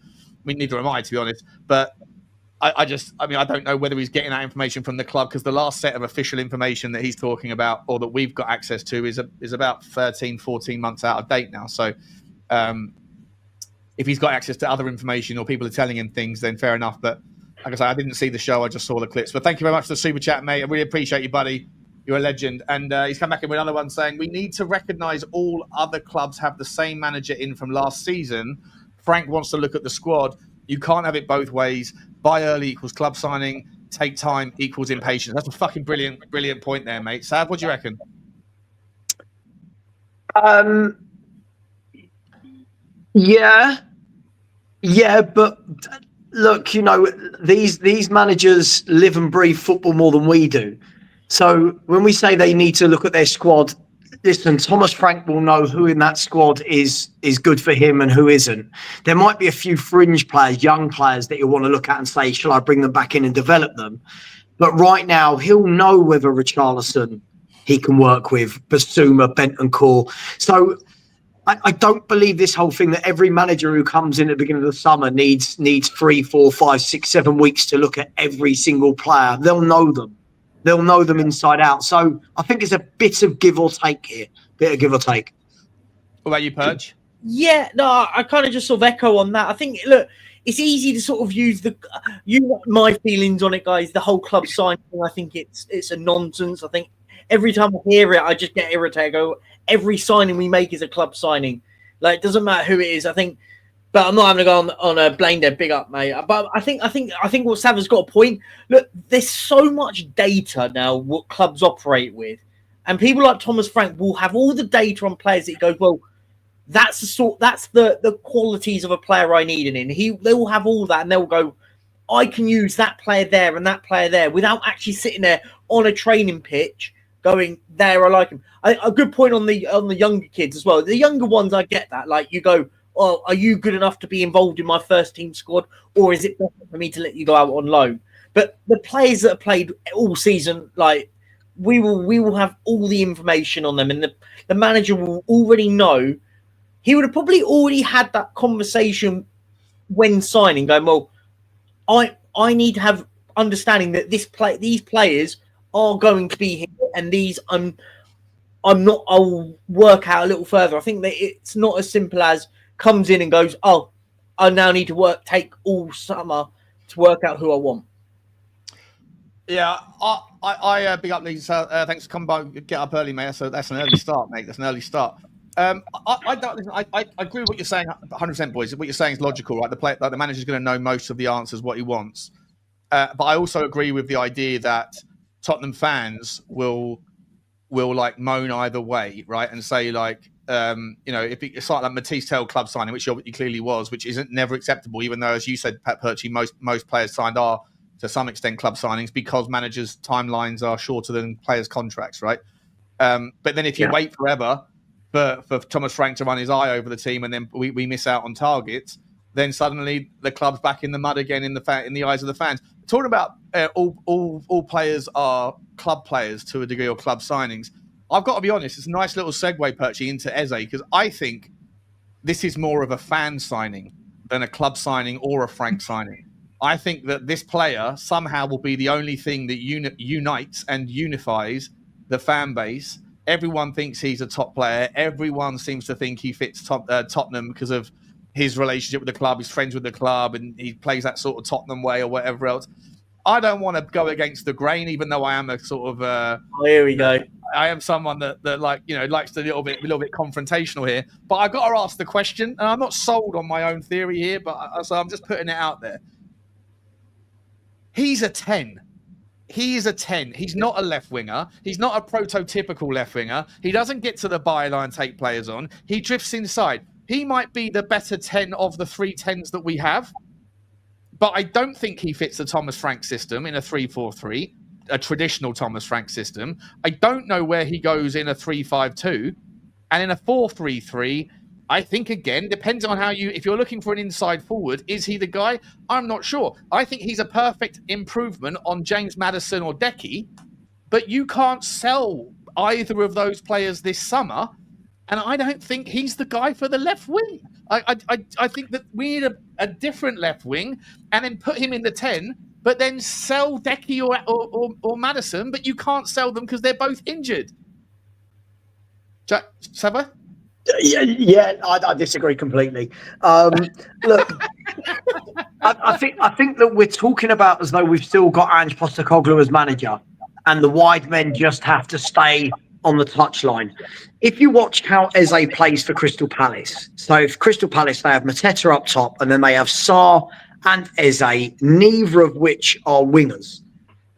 mean, neither am I, to be honest. But I don't know whether he's getting that information from the club, because the last set of official information that he's talking about, or that we've got access to, is about 13, 14 months out of date now. So if he's got access to other information, or people are telling him things, then fair enough. But like I say, I didn't see the show. I just saw the clips. But thank you very much for the super chat, mate. I really appreciate you, buddy. You're a legend. And he's come back in with another one saying, we need to recognise all other clubs have the same manager in from last season. Frank wants to look at the squad. You can't have it both ways. Buy early equals club signing. Take time equals impatience. That's a fucking brilliant point there, mate. Sav, what do you reckon? Yeah, but look, you know, these managers live and breathe football more than we do. So when we say they need to look at their squad, listen, Thomas Frank will know who in that squad is good for him and who isn't. There might be a few fringe players, young players, that he'll want to look at and say, shall I bring them back in and develop them? But right now, he'll know whether Richalison he can work with, Bissouma, Bentancur. So I don't believe this whole thing that every manager who comes in at the beginning of the summer needs 3, 4, 5, 6, 7 weeks to look at every single player. They'll know them. They'll know them inside out. So I think it's a bit of give or take here. Bit of give or take. What about you, Purge? Yeah, no, I kind of just sort of echo on that. I think, look, it's easy to sort of use my feelings on it, guys. The whole club signing, I think it's a nonsense. I think every time I hear it, I just get irritated. I go, every signing we make is a club signing. Like, it doesn't matter who it is. I think, but I'm not having to go on a blame there. Big up, mate. But I think what Sav has got a point. Look, there's so much data now what clubs operate with, and people like Thomas Frank will have all the data on players that he goes, well, that's the qualities of a player I need in. They will have all that, and they'll go, I can use that player there and that player there without actually sitting there on a training pitch going, there, I like him. A good point on the younger kids as well. The younger ones, I get that. Like, you go, oh, are you good enough to be involved in my first team squad, or is it better for me to let you go out on loan? But the players that have played all season, like, we will have all the information on them, and the manager will already know. He would have probably already had that conversation when signing, going, well, I need to have understanding that these players are going to be here, and these I'll work out a little further. I think that it's not as simple as comes in and goes, oh, I now need to take all summer to work out who I want. Yeah, I big up these. Thanks for coming by. Get up early, mate. So that's an early start, mate. That's an early start. I agree with what you're saying, 100%, boys. What you're saying is logical, right? The manager's going to know most of the answers, what he wants. But I also agree with the idea that Tottenham fans will like moan either way, right? And say like, if it's like Matisse Tell club signing, which he clearly was, which isn't never acceptable, even though, as you said, Pat Perchie, most players signed are to some extent club signings because managers' timelines are shorter than players' contracts, right? But then if you wait forever for Thomas Frank to run his eye over the team, and then we miss out on targets, then suddenly the club's back in the mud again in the eyes of the fans. Talking about all players are club players to a degree, or club signings. I've got to be honest, it's a nice little segue, Perchie, into Eze, because I think this is more of a fan signing than a club signing or a Frank signing. I think that this player somehow will be the only thing that unites and unifies the fan base. Everyone thinks he's a top player. Everyone seems to think he fits Tottenham because of his relationship with the club, he's friends with the club, and he plays that sort of Tottenham way or whatever else. I don't want to go against the grain, even though I am a sort of here we go. I am someone that likes to be a little bit confrontational here. But I've got to ask the question, and I'm not sold on my own theory here, so I'm just putting it out there. He's a 10. He is a 10. He's not a left winger. He's not a prototypical left winger. He doesn't get to the byline, take players on. He drifts inside. He might be the better 10 of the 3 10s that we have, but I don't think he fits the Thomas Frank system in a 3-4-3, a traditional Thomas Frank system. I don't know where he goes in a 3-5-2, and in a 4-3-3, I think, again, depends on if you're looking for an inside forward, is he the guy? I'm not sure. I think he's a perfect improvement on James Maddison or Decky, but you can't sell either of those players this summer. And I don't think he's the guy for the left wing. I think that we need a different left wing and then put him in the 10, but then sell Decky or Maddison, but you can't sell them because they're both injured. Saba? Yeah, I disagree completely. Look, I think that we're talking about as though we've still got Ange Postecoglou as manager, and the wide men just have to stay on the touchline. If you watch how Eze plays for Crystal Palace, so if Crystal Palace, they have Mateta up top, and then they have Sarr and Eze, neither of which are wingers,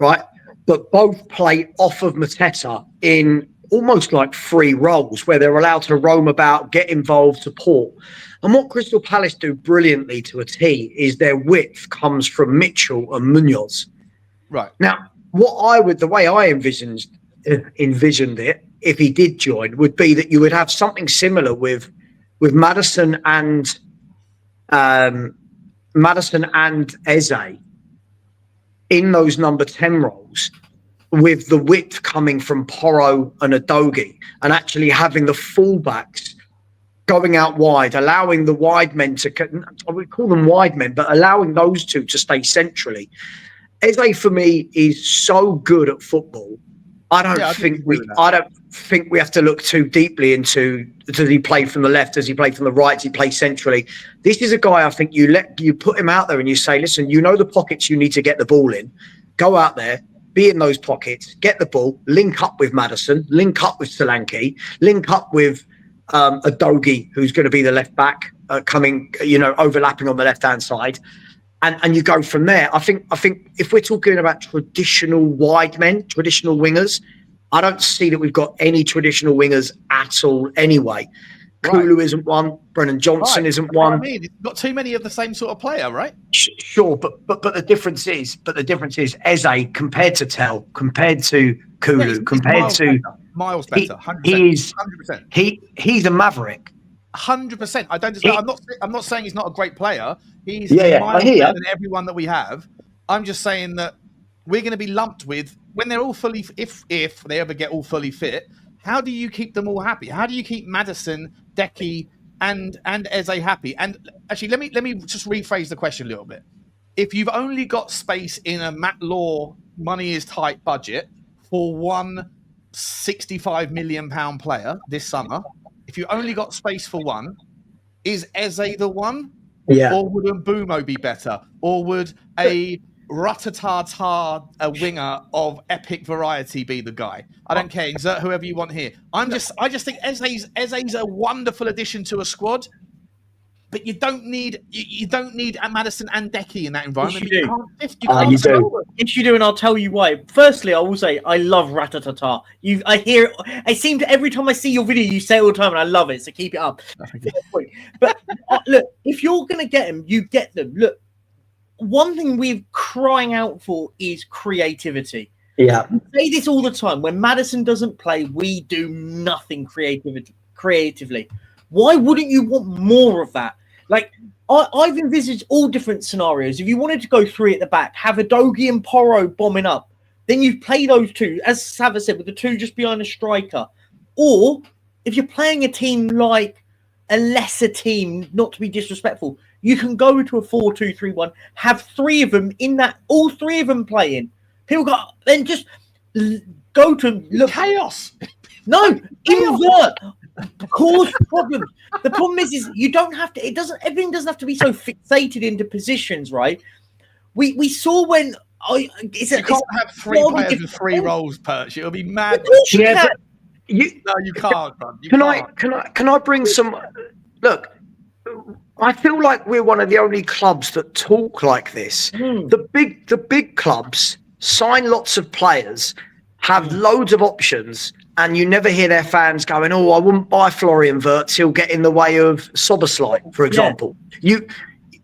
right? But both play off of Mateta in almost like free roles where they're allowed to roam about, get involved, support. And what Crystal Palace do brilliantly to a T is their width comes from Mitchell and Munoz. Right. Now, the way I envisioned it, if he did join, would be that you would have something similar with Maddison and Eze in those number 10 roles, with the width coming from Porro and Udogie, and actually having the fullbacks going out wide, allowing the wide men I would call them wide men, but allowing those two to stay centrally. Eze, for me, is so good at football. I don't think we have to look too deeply into, does he play from the left, does he play from the right, does he play centrally? This is a guy, I think you put him out there and you say, listen, you know the pockets you need to get the ball in. Go out there, be in those pockets, get the ball, link up with Maddison, link up with Solanke, link up with Udogie, who's going to be the left back, coming, overlapping on the left-hand side. And you go from there. I think if we're talking about traditional wide men, traditional wingers, I don't see that we've got any traditional wingers at all anyway. Right. Kulu isn't one. Brennan Johnson isn't one. I mean, it's got too many of the same sort of player, right? Sure, but the difference is Eze compared to Tell, compared to Kulu, compared to miles better. 100%. He's a maverick. 100%. I don't. I'm not saying he's not a great player. He's miles better than everyone that we have. I'm just saying that we're going to be lumped with, when they're all fully, if they ever get all fully fit. How do you keep them all happy? How do you keep Maddison, Decky, and Eze happy? And actually, let me just rephrase the question a little bit. If you've only got space in a Matt Law money is tight budget for one £65 million player this summer, if you only got space for one, is Eze the one? Yeah. Or would Mbeumo be better? Or would a Ratatata, a winger of epic variety, be the guy? I don't care. Exert whoever you want here. I just think Eze's a wonderful addition to a squad. But you don't need Maddison and Decky in that environment. Yes, you do. Yes, you do, and I'll tell you why. Firstly, I will say I love Ratatata. I hear it. I seem to every time I see your video, you say it all the time, and I love it. So keep it up. But look, if you're gonna get them, you get them. Look, one thing we're crying out for is creativity. Yeah, we say this all the time. When Maddison doesn't play, we do nothing creatively. Why wouldn't you want more of that? Like, I've envisaged all different scenarios. If you wanted to go 3 at the back, have Udogie and Porro bombing up, then you play those 2, as Sava said, with the 2 just behind a striker. Or if you're playing a team like a lesser team, not to be disrespectful, you can go to a 4-2-3-1, have 3 of them in that, all 3 of them playing. People go, then just go to look chaos. No, invert. Cause problems. The problem is you don't have to. Everything doesn't have to be so fixated into positions, right? We saw when you can't have 3 players with 3 roles, Perch. It'll be mad. No, you can't. Man. Can I bring some? Look, I feel like we're one of the only clubs that talk like this. The big clubs sign lots of players, have loads of options. And you never hear their fans going, "Oh, I wouldn't buy Florian Wirtz. He'll get in the way of Soboslai," for example. Yeah.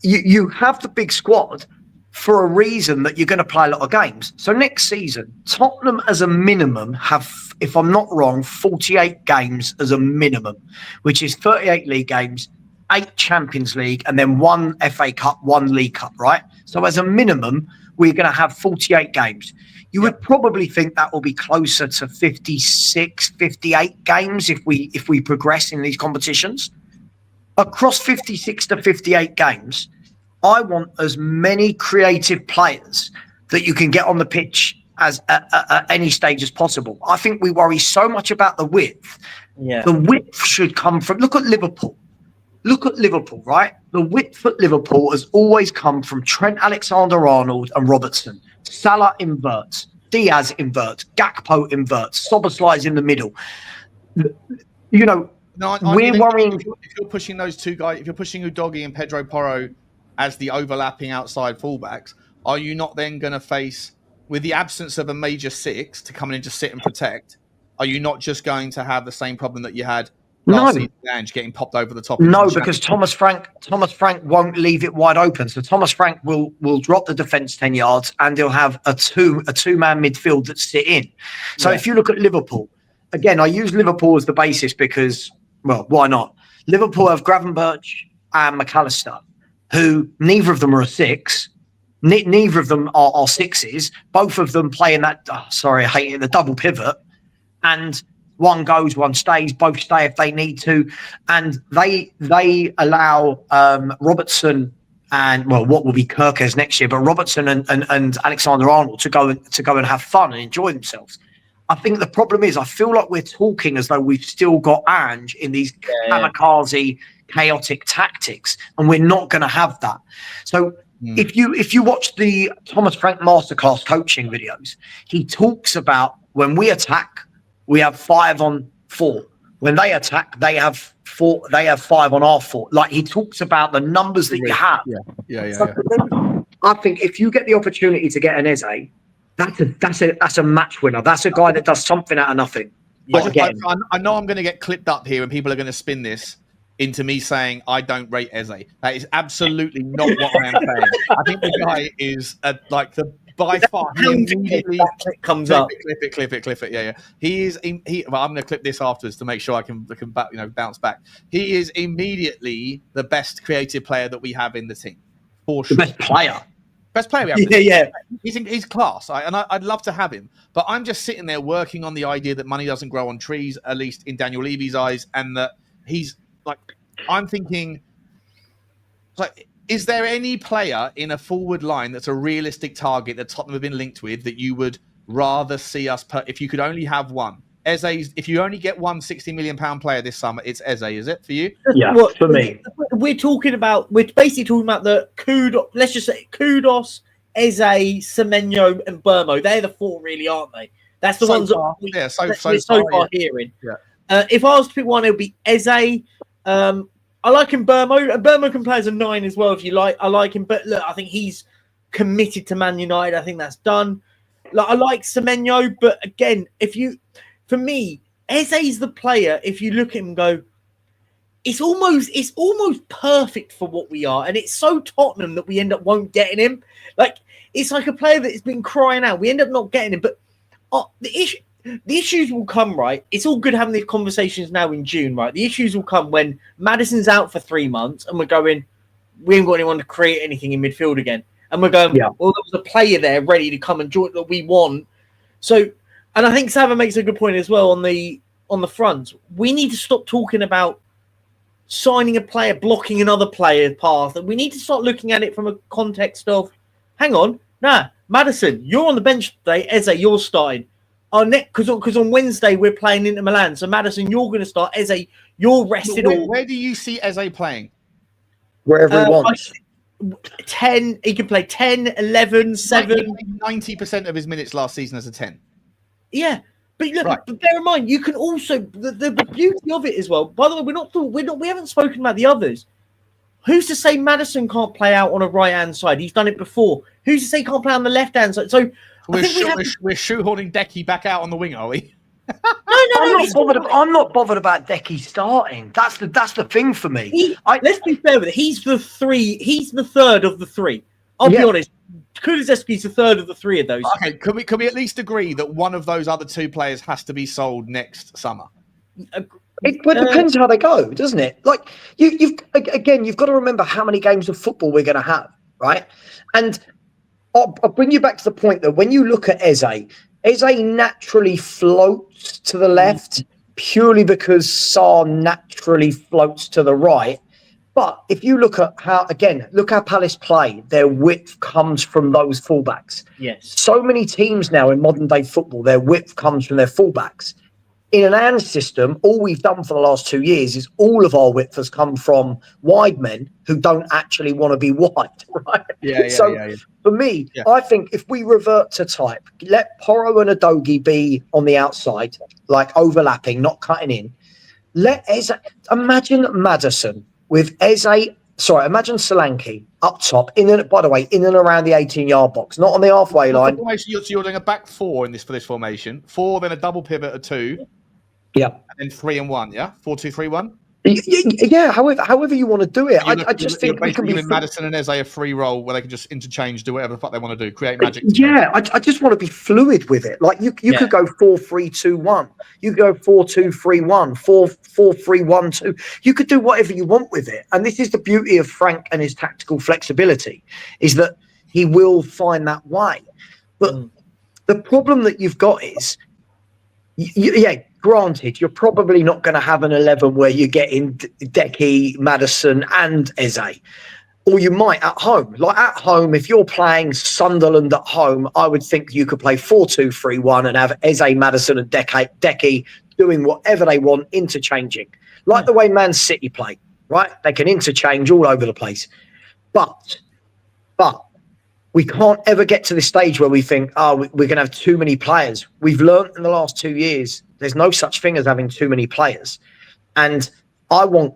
You have the big squad for a reason that you're going to play a lot of games. So next season, Tottenham as a minimum have, if I'm not wrong, 48 games as a minimum, which is 38 league games, 8 Champions League, and then 1 FA Cup, 1 League Cup, right? So as a minimum, we're going to have 48 games. You would probably think that will be closer to 56, 58 games if we progress in these competitions. Across 56 to 58 games, I want as many creative players that you can get on the pitch as at any stage as possible. I think we worry so much about the width. Yeah. The width should come from, look at Liverpool, right? The width at Liverpool has always come from Trent Alexander-Arnold and Robertson. Salah inverts, Diaz inverts, Gakpo inverts, Soboslai's in the middle. You know, we're worrying. If you're pushing those 2 guys, if you're pushing Udogie and Pedro Porro as the overlapping outside fullbacks, are you not then going to face, with the absence of a major 6 to come in and just sit and protect, are you not just going to have the same problem that you had last season, Ange, getting popped over the top? No, because Thomas Frank won't leave it wide open. So Thomas Frank will drop the defence 10 yards and he'll have a two-man midfield that sit in. So if you look at Liverpool, again, I use Liverpool as the basis because, well, why not? Liverpool have Gravenberch and McAllister, who neither of them are a 6. Neither of them are 6s. Both of them play in that, I hate it, the double pivot. And one goes, one stays, both stay if they need to. And they allow Robertson and, well, what will be Kirkes next year, but Robertson and Alexander-Arnold to go and have fun and enjoy themselves. I think the problem is I feel like we're talking as though we've still got Ange in these kamikaze, chaotic tactics, and we're not going to have that. So if you watch the Thomas Frank masterclass coaching videos, he talks about when we attack, we have 5 on 4. When they attack, they have 4. They have 5 on our 4. Like, he talks about the numbers that you have. I think if you get the opportunity to get an Eze, that's a match winner. That's a guy that does something out of nothing. I know I'm going to get clipped up here, and people are going to spin this into me saying I don't rate Eze. That is absolutely not what I am saying. I think the guy is by far, he immediately comes up. Clip it. Yeah. Well, I'm going to clip this afterwards to make sure I can bounce back. He is immediately the best creative player that we have in the team, for sure. The best player we have. Yeah. He's class, and I'd love to have him. But I'm just sitting there working on the idea that money doesn't grow on trees, at least in Daniel Levy's eyes, and that he's like, I'm thinking, like, is there any player in a forward line that's a realistic target that Tottenham have been linked with that you would rather see us if you could only have one? Eze, if you only get one £60 million player this summer, it's Eze, is it for you? Yeah, for me. We're basically talking about the Kudos, let's just say Kudos, Eze, Semenyo, and Burmo. They're the 4, really, aren't they? That's the ones that we're so far hearing. Yeah. If I was to pick one, it would be Eze. I like him, Burmo. And Burmo can play as a 9 as well if you like. I like him, but look, I think he's committed to Man United. I think that's done. Like, I like Semenyo, but again, for me, Eze's the player. If you look at him and go, it's almost perfect for what we are, and it's so Tottenham that we end up won't getting him. Like, it's like a player that has been crying out. We end up not getting him, but the issues will come, right? It's all good having these conversations now in June, right? The issues will come when Maddison's out for 3 months and we're going, we ain't got anyone to create anything in midfield again. And we're going, well, there was a player there ready to come and join that we want. So, and I think Sava makes a good point as well on the front. We need to stop talking about signing a player, blocking another player's path. And we need to start looking at it from a context of, hang on, Maddison, you're on the bench today. Eze, you're starting. Because on Wednesday we're playing Inter Milan. So Maddison, you're going to start. Eze, you're rested. Where do you see Eze playing? Wherever he wants. 10. He can play 10, 11, 7. 90% of his minutes last season as a 10. Yeah. But look, but bear in mind, you can also the beauty of it as well. By the way, we haven't spoken about the others. Who's to say Maddison can't play out on a right hand side? He's done it before. Who's to say he can't play on the left hand side? So we're shoehorning Decky back out on the wing, are we? No. I'm not bothered about Decky starting. That's the thing for me. Let's be fair with it. He's the third of the 3. I'll be honest. Kulusevski's the third of the 3 of those. Okay, can we at least agree that one of those other 2 players has to be sold next summer? It depends how they go, doesn't it? Like you've got to remember how many games of football we're going to have, right? And I'll bring you back to the point that when you look at Eze naturally floats to the left purely because Sarr naturally floats to the right. But if you look at how Palace play, their width comes from those fullbacks. Yes. So many teams now in modern day football, their width comes from their fullbacks. In an AND system, all we've done for the last 2 years is all of our width has come from wide men who don't actually want to be wide, right? So for me, I think if we revert to type, let Porro and Udogie be on the outside, like overlapping, not cutting in. Let Eze, imagine Maddison with imagine Solanke up top, in and around the 18-yard box, not on the halfway line. So you're doing a back 4 for this formation. 4, then a double pivot of 2. Yeah. And then 3 and 1, yeah? 4-2-3-1? Yeah, however you want to do it. I just think we can be Maddison and Eze a free role where they can just interchange, do whatever the fuck they want to do, create magic. Yeah, I just want to be fluid with it. Like you could go 4-3-2-1. You could go 4-2-3-1, 4-4-3-1-2. You could do whatever you want with it. And this is the beauty of Frank and his tactical flexibility, is that he will find that way. But the problem that you've got is, granted, you're probably not going to have an 11 where you're getting Decky, Maddison and Eze. Or you might at home. Like at home, if you're playing Sunderland at home, I would think you could play 4-2-3-1 and have Eze, Maddison and Decky doing whatever they want, interchanging. Like the way Man City play, right? They can interchange all over the place. But we can't ever get to this stage where we think, we're going to have too many players. We've learned in the last 2 years, there's no such thing as having too many players. And I want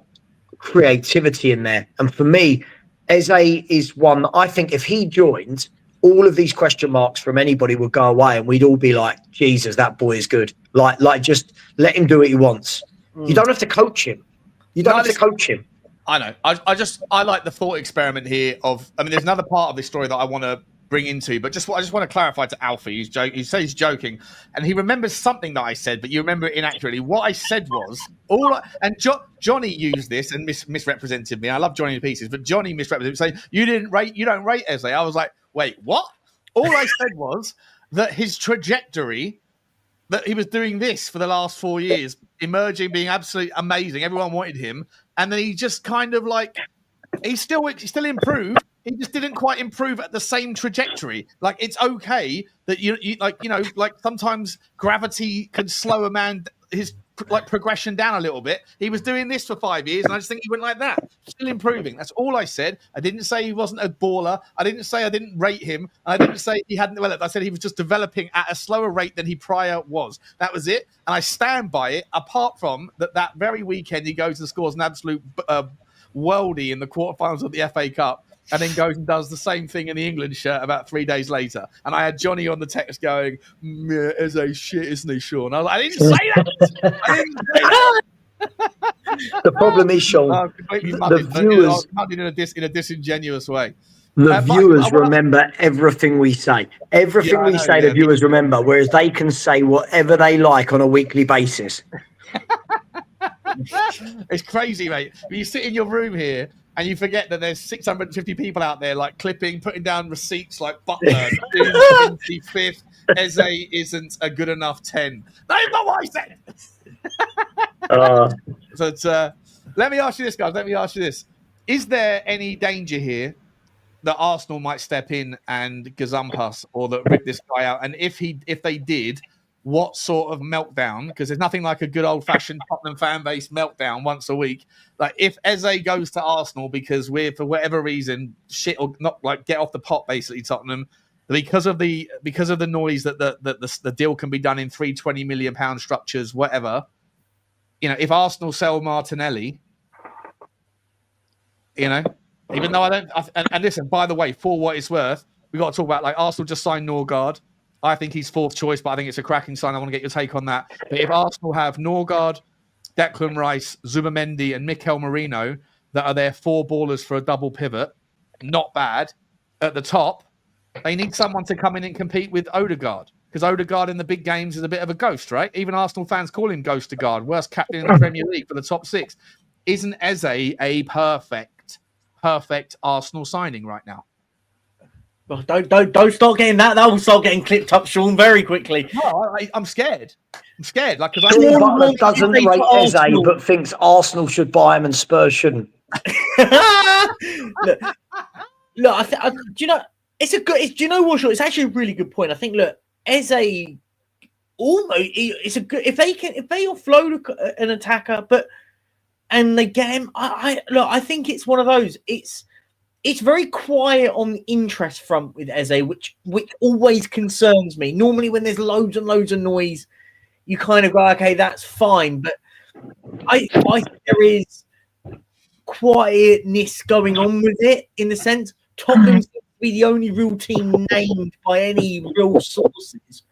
creativity in there. And for me, Eze is one that I think if he joined, all of these question marks from anybody would go away and we'd all be like, Jesus, that boy is good. Like just let him do what he wants. You don't have to coach him. I know. I like the thought experiment here there's another part of this story that I want to bring into, but I just want to clarify to Alfie. He says he's joking, and he remembers something that I said, but you remember it inaccurately. What I said was Johnny used this and misrepresented me. I love Johnny to pieces, but Johnny misrepresented me, saying you don't rate Eze. I was like, wait, what? All I said was that his trajectory, that he was doing this for the last 4 years, emerging, being absolutely amazing. Everyone wanted him. And then he just kind of he still improved. He just didn't quite improve at the same trajectory. Like, it's okay that sometimes gravity can slow a man, his progression down a little bit. He was doing this for 5 years, and I just think he went like that. Still improving. That's all I said. I didn't say he wasn't a baller. I didn't say I didn't rate him. I didn't say he hadn't developed. I said he was just developing at a slower rate than he prior was. That was it. And I stand by it, apart from that very weekend he goes and scores an absolute worldie in the quarterfinals of the FA Cup, and then goes and does the same thing in the England shirt about 3 days later. And I had Johnny on the text going, "Yeah, Eze shit, isn't he, Sean?" I was like, I didn't say that. I didn't say that. The problem is, Sean, the viewers in a disingenuous way. The viewers remember everything we say. Everything we say, the viewers remember, whereas they can say whatever they like on a weekly basis. It's crazy, mate. When you sit in your room here and you forget that there's 650 people out there, like clipping, putting down receipts like Butler, June 25th, Eze isn't a good enough 10. That is not what I said. So let me ask you this, guys. Let me ask you this. Is there any danger here that Arsenal might step in and gazump us, or that rip this guy out? And if they did, what sort of meltdown? Because there's nothing like a good old-fashioned Tottenham fan base meltdown once a week. Like if Eze goes to Arsenal because we're, for whatever reason, shit or not, like get off the pot, basically Tottenham, because of the noise that the deal can be done in 320 million pound structures, whatever. You know, if Arsenal sell Martinelli, you know. Even though and listen, by the way, for what it's worth, we got to talk about, like, Arsenal just signed Norgard. I think he's fourth choice, but I think it's a cracking sign. I want to get your take on that. But if Arsenal have Norgard, Declan Rice, Zubimendi, and Mikel Merino that are their four ballers for a double pivot, not bad. At the top, they need someone to come in and compete with Odegaard, because Odegaard in the big games is a bit of a ghost, right? Even Arsenal fans call him Ghost Odegaard, worst captain in the Premier League for the top six. Isn't Eze a perfect Arsenal signing right now? Well, don't start getting that. That will start getting clipped up, Sean, very quickly. No, I'm scared. I'm scared. Like, because Sean Butler doesn't rate Eze, but thinks Arsenal should buy him and Spurs shouldn't. Look, do you know? It's a good. Do you know what, Sean? It's actually a really good point. I think. Look, Eze, it's a good. If they offload an attacker, and they get him. I think it's one of those. It's very quiet on the interest front with Eze, which always concerns me. Normally, when there's loads and loads of noise, you kind of go, okay, that's fine. But I think there is quietness going on with it, in the sense Tottenham seems to be the only real team named by any real sources.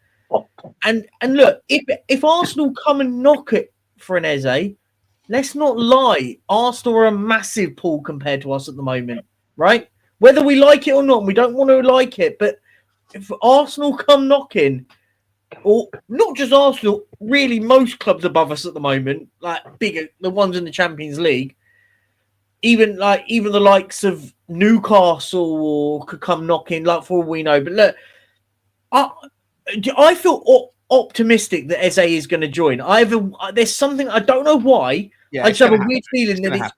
And look, if Arsenal come and knock it for an Eze, let's not lie, Arsenal are a massive pool compared to us at the moment, right? Whether we like it or not, we don't want to like it, but if Arsenal come knocking, or not just Arsenal, really most clubs above us at the moment, like bigger, the ones in the Champions League, even the likes of Newcastle or could come knocking, like, for all we know. But look, I feel optimistic that Eze is going to join. There's something, I don't know why. Yeah, I just have a weird feeling that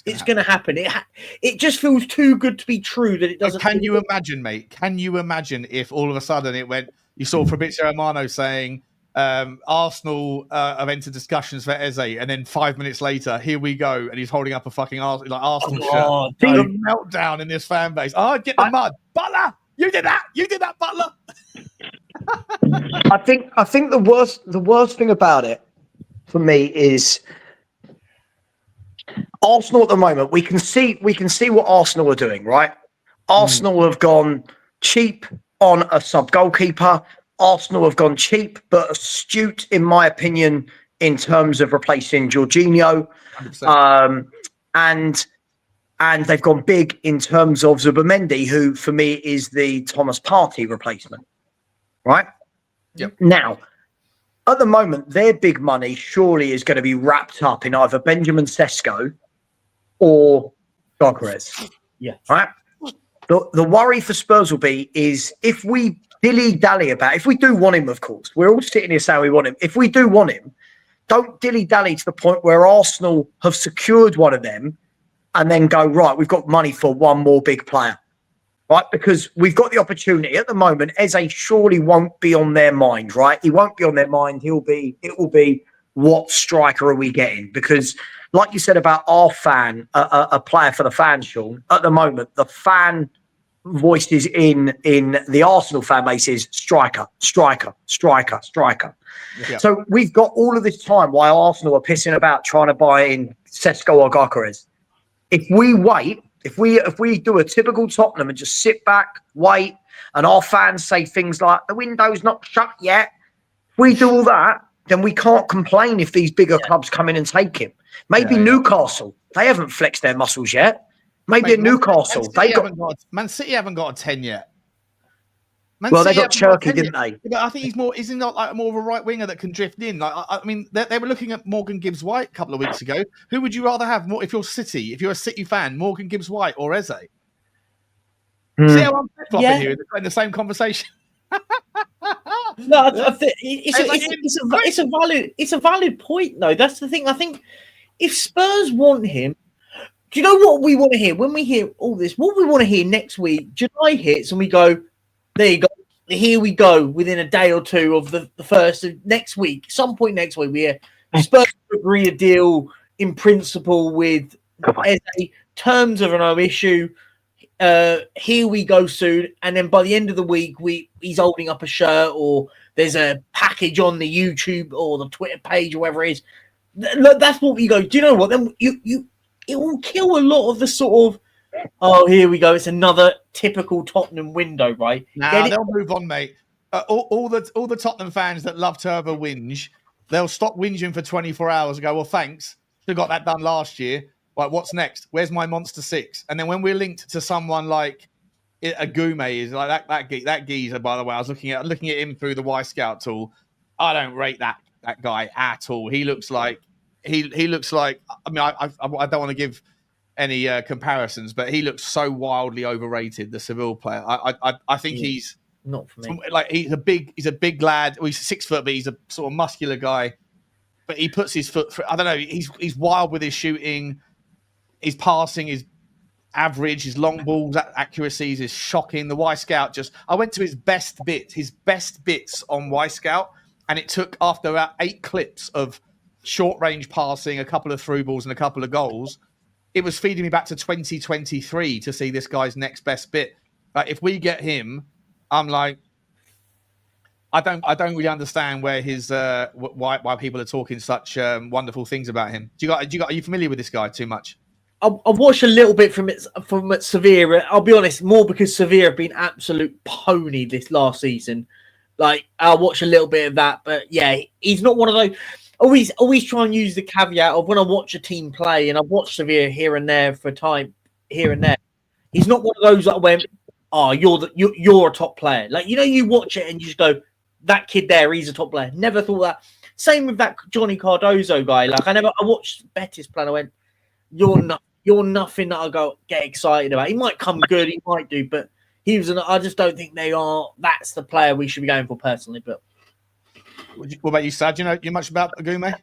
it's going to happen. It just feels too good to be true that it doesn't. Can you imagine, mate? Can you imagine if all of a sudden it went? You saw Fabrizio Romano saying Arsenal have entered discussions for Eze, and then 5 minutes later, here we go, and he's holding up a fucking Arsenal shirt. The meltdown in this fan base. Oh, get the mud, Butler! You did that! You did that, Butler! I think the worst thing about it for me is Arsenal at the moment. We can see what Arsenal are doing, right? Arsenal have gone cheap on a sub goalkeeper. Arsenal have gone cheap but astute, in my opinion, in terms of replacing Jorginho. And they've gone big in terms of Zubimendi, who for me is the Thomas Partey replacement. Right? Yep. Now, at the moment, their big money surely is going to be wrapped up in either Benjamin Sesko or Gyökeres. Yeah. Right? The worry for Spurs will be is if we dilly-dally about, if we do want him, of course, we're all sitting here saying we want him. If we do want him, don't dilly-dally to the point where Arsenal have secured one of them and then go, right, we've got money for one more big player. Right, because we've got the opportunity at the moment. Eze surely won't be on their mind, right? He won't be on their mind. It will be what striker are we getting? Because, like you said about our fan, a player for the fans, Sean. At the moment, the fan voices in the Arsenal fan base is striker. Yeah. So we've got all of this time while Arsenal are pissing about trying to buy in Sesko or Gyökeres. if we wait, if we do a typical Tottenham and just sit back, wait, and our fans say things like the window's not shut yet, if we do all that, then we can't complain if these bigger clubs come in and take him. Maybe Newcastle, they haven't flexed their muscles yet. Maybe at Newcastle, Man City haven't got a 10 yet. They got Cherky, didn't they? But I think he's not like more of a right winger that can drift in. Like I mean, they were looking at Morgan Gibbs-White a couple of weeks ago. Who would you rather have more if you're City? If you're a City fan, Morgan Gibbs-White or Eze? See how I'm flip-flopping here in the same conversation. No, I think it's a valid point though. That's the thing. I think if Spurs want him, do you know what we want to hear when we hear all this? What we want to hear next week, July hits and we go, there you go. Here we go. Within a day or two of the first of next week, some point next week, we hear Spurs agree a deal in principle with Eze. Terms of no issue. Here we go soon. And then by the end of the week, he's holding up a shirt or there's a package on the YouTube or the Twitter page or whatever it is. That's what we go. Do you know what? Then it will kill a lot of the sort of, oh, here we go. It's another typical Tottenham window, right? Nah, they'll move on, mate. All the Tottenham fans that love to have a whinge, they'll stop whinging for 24 hours and go, well, thanks. Should have got that done last year. Like, what's next? Where's my Monster 6? And then when we're linked to someone like Agoume is like that geezer, by the way, I was looking at him through the Y Scout tool. I don't rate that guy at all. He looks like he looks like. I mean, I don't want to give any comparisons, but he looks so wildly overrated. The Seville player. I think he's not for me. Like he's a big lad. Well, he's 6 foot, but he's a sort of muscular guy. But he puts his foot through. I don't know. He's wild with his shooting. His passing is average. His long balls accuracies is shocking. The Y Scout I went to his best bits on Y Scout, and it took after about 8 clips of short range passing, a couple of through balls, and a couple of goals. It was feeding me back to 2023 to see this guy's next best bit. Like if we get him, I'm like, I don't really understand where his why people are talking such wonderful things about him. Are you familiar with this guy too much? I've watched a little bit from Sevilla. I'll be honest, more because Sevilla have been absolute pony this last season. Like I'll watch a little bit of that, but yeah, he's not one of those. Always try and use the caveat of when I watch a team play, and I've watched Sevilla here and there for time here and there. He's not one of those that went, "Oh, you're a top player." Like you watch it and you just go, "That kid there, he's a top player." Never thought that. Same with that Johnny Cardozo guy. Like I watched Betis play and I went, You're nothing that I go get excited about. He might come good, he might do, but I just don't think they are. That's the player we should be going for personally. But what about you, Sad? Do you know much about Agoume?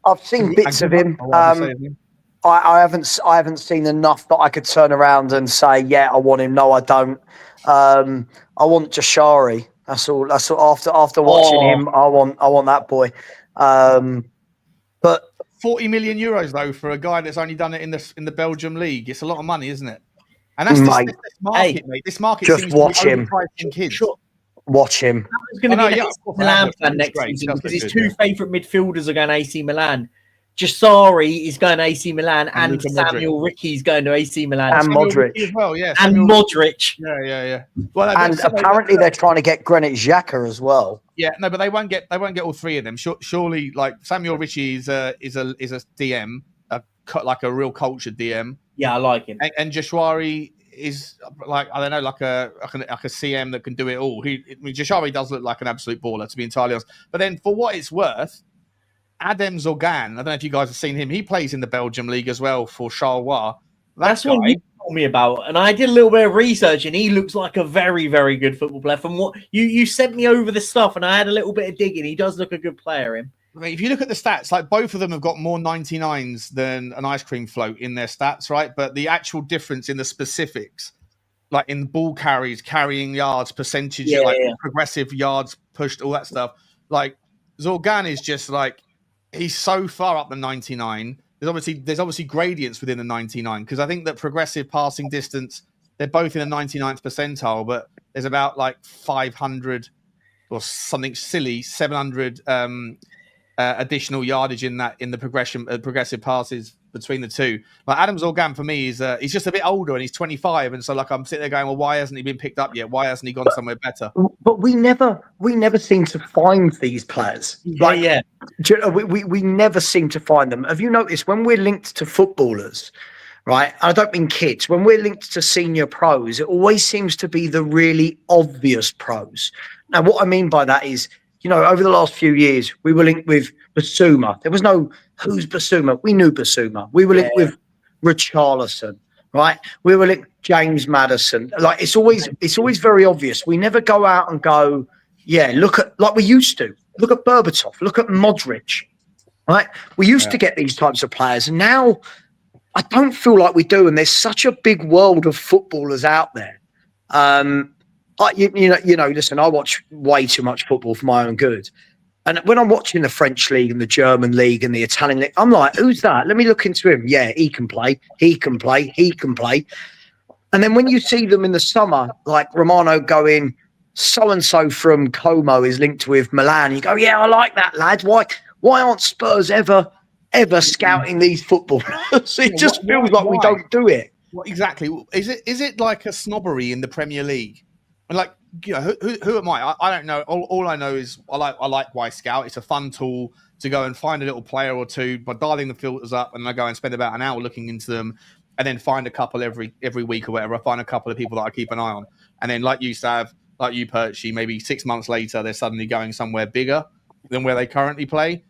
I've seen bits of him. I haven't seen enough that I could turn around and say, yeah, I want him. No, I don't. I want Jashari. That's all. After watching him, I want that boy. But 40 million euros though for a guy that's only done it in the Belgium league. It's a lot of money, isn't it? And that's this market, mate. This market just watch him. Kids. Sure. Watch him. He's going to be an AC Milan fan next season because his 2 favourite midfielders are going to AC Milan. Jashari is going to AC Milan, and Samuel Ricky's going to AC Milan, and Modric as well. Yeah, and Modric. Yeah. Well, and apparently they're trying to get Granit Xhaka as well. Yeah, no, but they won't get all 3 of them. Surely, like Samuel Ricci is a DM, like a real cultured DM. Yeah, I like him. And Jashari is like, I don't know, like a CM that can do it all. Jashari does look like an absolute baller, to be entirely honest. But then, for what it's worth, Adem Zorgan, I don't know if you guys have seen him. He plays in the Belgium league as well for Charleroi. That's what you told me about, and I did a little bit of research, and he looks like a very, very good football player. From what you sent me over the stuff, and I had a little bit of digging. He does look a good player. Him. I mean, if you look at the stats, like both of them have got more 99s than an ice cream float in their stats, right? But the actual difference in the specifics, like in ball carries, carrying yards, percentage, progressive yards pushed, all that stuff. Like Zorgan is just like, he's so far up the 99. There's obviously gradients within the 99 because I think that progressive passing distance, they're both in the 99th percentile, but there's about like 500 or something silly, 700 additional yardage in the progressive passes between the two. Like Adams Organ for me is he's just a bit older and he's 25, and so like I'm sitting there going, well, why hasn't he been picked up yet? Why hasn't he gone somewhere better? But we never seem to find these players. We never seem to find them. Have you noticed when we're linked to footballers, right? I don't mean kids. When we're linked to senior pros, it always seems to be the really obvious pros. Now, what I mean by that is, over the last few years, we were linked with Bissouma. There was no who's Bissouma. We knew Bissouma. We were linked with Richalison, right? We were linked with James Maddison. Like it's always very obvious. We never go out and go, look at like we used to. Look at Berbatov. Look at Modric, right? We used to get these types of players, and now I don't feel like we do. And there's such a big world of footballers out there. Listen, I watch way too much football for my own good. And when I'm watching the French league and the German league and the Italian league, I'm like, who's that? Let me look into him. Yeah, he can play. He can play. He can play. And then when you see them in the summer, like Romano going, so-and-so from Como is linked with Milan. You go, yeah, I like that, lad. Why aren't Spurs ever scouting these footballers? It just feels like we don't do it. What exactly? Is it like a snobbery in the Premier League? And like, who am I? I don't know. All I know is I like Y-Scout. It's a fun tool to go and find a little player or two by dialing the filters up, and I go and spend about an hour looking into them, and then find a couple every week or whatever. I find a couple of people that I keep an eye on, and then like you, Sav, like you, Perchy, maybe 6 months later, they're suddenly going somewhere bigger than where they currently play.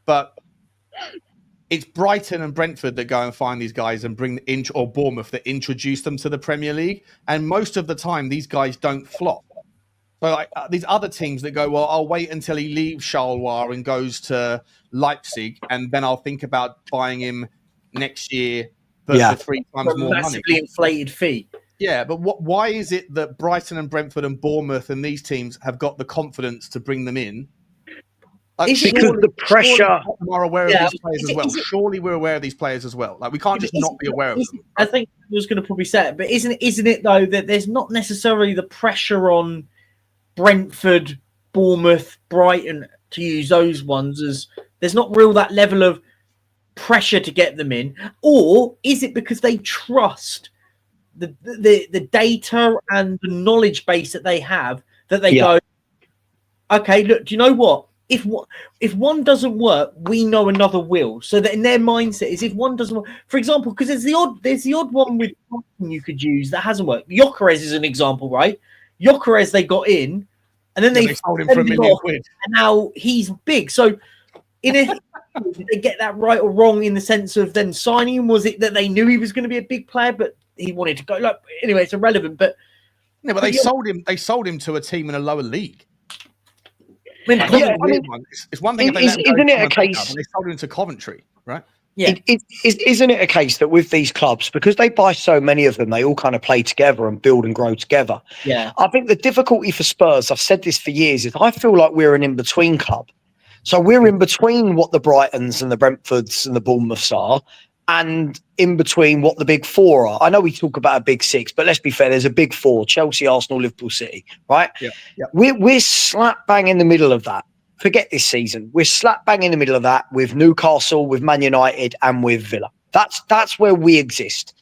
But it's Brighton and Brentford that go and find these guys and bring or Bournemouth that introduce them to the Premier League. And most of the time, these guys don't flop. So like these other teams that go, well, I'll wait until he leaves Charleroi and goes to Leipzig, and then I'll think about buying him next year for 3 times more money. Massively inflated fee. Yeah, but why is it that Brighton and Brentford and Bournemouth and these teams have got the confidence to bring them in? Because the pressure. Are aware of these players as well. Surely we're aware of these players as well. Like we can't just not be aware of them. I think I was going to probably say it, but isn't it though that there's not necessarily the pressure on Brentford, Bournemouth, Brighton to use those ones as there's not real that level of pressure to get them in, or is it because they trust the data and the knowledge base that they have that they go, okay, look, do you know what? If one doesn't work, we know another will. So that in their mindset is if one doesn't work, for example, because there's the odd one with you could use that hasn't worked. Gyökeres is an example, right? Gyökeres they got in, and then they sold him for £1 million, and now he's big. So did they get that right or wrong in the sense of then signing him? Was it that they knew he was going to be a big player, but he wanted to go? Like anyway, it's irrelevant. But no, but they sold him. They sold him to a team in a lower league. It's one thing. Isn't it a case? They sold him to Coventry, right? Yeah. Isn't it a case that with these clubs, because they buy so many of them, they all kind of play together and build and grow together? Yeah. I think the difficulty for Spurs, I've said this for years, is I feel like we're an in-between club. So we're in between what the Brightons and the Brentfords and the Bournemouths are, and in between what the big four are. I know we talk about a big six, but let's be fair, there's a big four: Chelsea, Arsenal, Liverpool, City, right? Yeah. We're slap bang in the middle of that. Forget this season. We're slap bang in the middle of that with Newcastle, with Man United, and with Villa. That's where we exist,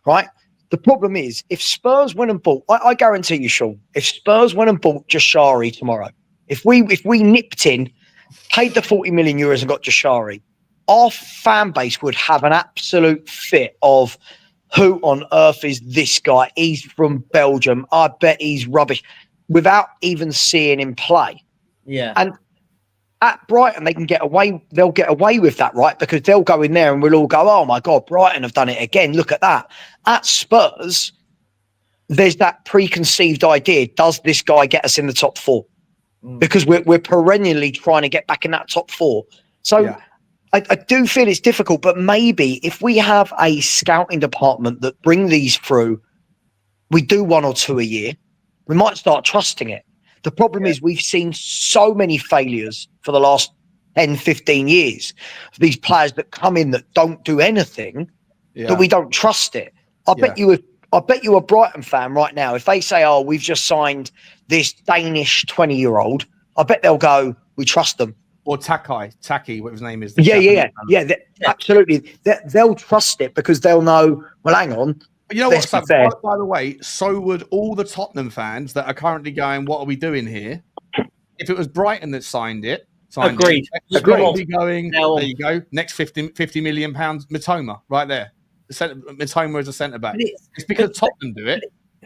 right? The problem is, if Spurs went and bought, I guarantee you, Sean, if Spurs went and bought Jashari tomorrow, if we nipped in, paid the 40 million euros and got Jashari, our fan base would have an absolute fit of who on earth is this guy? He's from Belgium. I bet he's rubbish, without even seeing him play. Yeah. And at Brighton, they'll get away with that, right? Because they'll go in there and we'll all go, oh my God, Brighton have done it again. Look at that. At Spurs, there's that preconceived idea. Does this guy get us in the top four? Because we're perennially trying to get back in that top four. So I do feel it's difficult, but maybe if we have a scouting department that bring these through, we do 1 or 2 a year, we might start trusting it. The problem is we've seen so many failures for the last 10, 15 years. These players that come in that don't do anything, that we don't trust it. I bet you a Brighton fan right now, if they say, oh, we've just signed this Danish 20-year-old, I bet they'll go, we trust them. Or Taki, what his name is. Absolutely. They'll trust it because they'll know. Well, hang on. You know what? So, by the way, so would all the Tottenham fans that are currently going, "What are we doing here?" If it was Brighton that signed it, agreed. Be going. There you go. Next 50 million pounds, Mitoma, right there. Mitoma as a centre back. It's because Tottenham do it.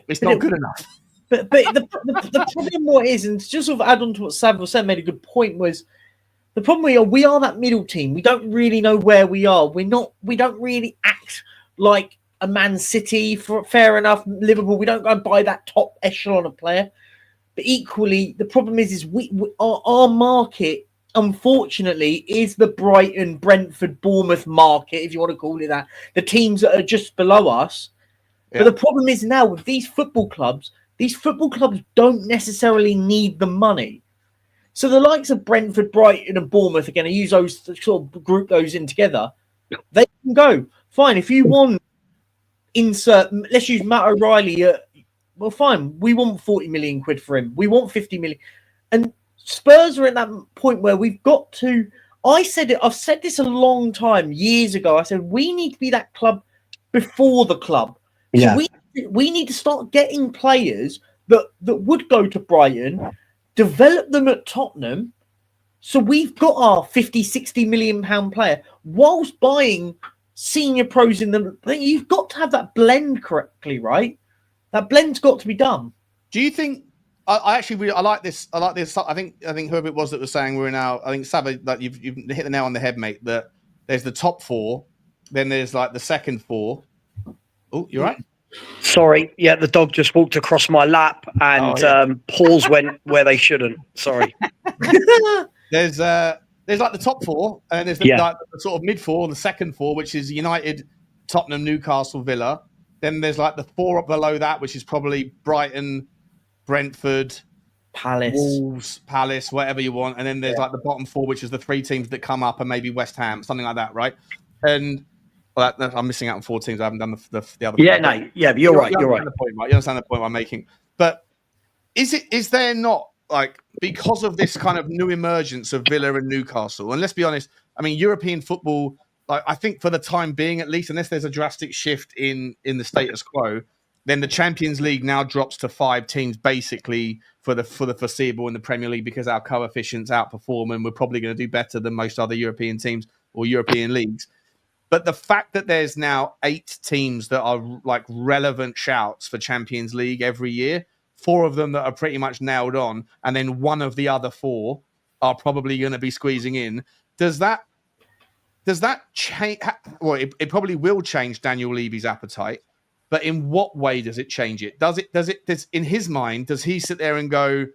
It's not good enough. But the problem what is, and to just sort of add on to what Sav was saying, made a good point, was the problem we are that middle team. We don't really know where we are. We don't really act like a Man City, fair enough. Liverpool, we don't go and buy that top echelon of player. But equally, the problem is our market, unfortunately, is the Brighton, Brentford, Bournemouth market, if you want to call it that. The teams that are just below us. Yeah. But the problem is now with these football clubs don't necessarily need the money. So the likes of Brentford, Brighton, and Bournemouth, again, I use those sort of group those in together. They can go fine if you want. Let's use Matt O'Reilly. Well, fine. We want 40 million quid for him. We want 50 million. And Spurs are at that point where we've got to. I've said this a long time, years ago. I said we need to be that club before the club. Yeah. So we need to start getting players that would go to Brighton, develop them at Tottenham. So we've got our 50, 60 million pound player whilst buying senior pros in them. You've got to have that blend correctly, right? That blend's got to be done. Do you think? I like this. I think whoever it was that was saying we're now. I think Sava, like you've hit the nail on the head, mate. That there's the top four, then there's like the second four. Oh, you're right. Sorry, yeah, the dog just walked across my lap and paws went where they shouldn't. Sorry. There's like the top four, and there's like the sort of mid four, the second four, which is United, Tottenham, Newcastle, Villa. Then there's like the four up below that, which is probably Brighton, Brentford, Wolves, Palace, whatever you want. And then there's like the bottom four, which is the three teams that come up, and maybe West Ham, something like that, right? And I'm missing out on four teams. I haven't done the other. Yeah, point. But you're right. You're right. You understand the point I'm making. But is there not, like, because of this kind of new emergence of Villa and Newcastle, and let's be honest, I mean, European football, like, I think for the time being, at least, unless there's a drastic shift in the status quo, then the Champions League now drops to 5 teams basically for the foreseeable in the Premier League, because our coefficients outperform and we're probably going to do better than most other European teams or European leagues. But the fact that there's now 8 teams that are like relevant shouts for Champions League every year, 4 of them that are pretty much nailed on, and then one of the other 4 are probably going to be squeezing in. Does that change? Well, it probably will change Daniel Levy's appetite, but in what way does it change it? Does in his mind, does he sit there and go,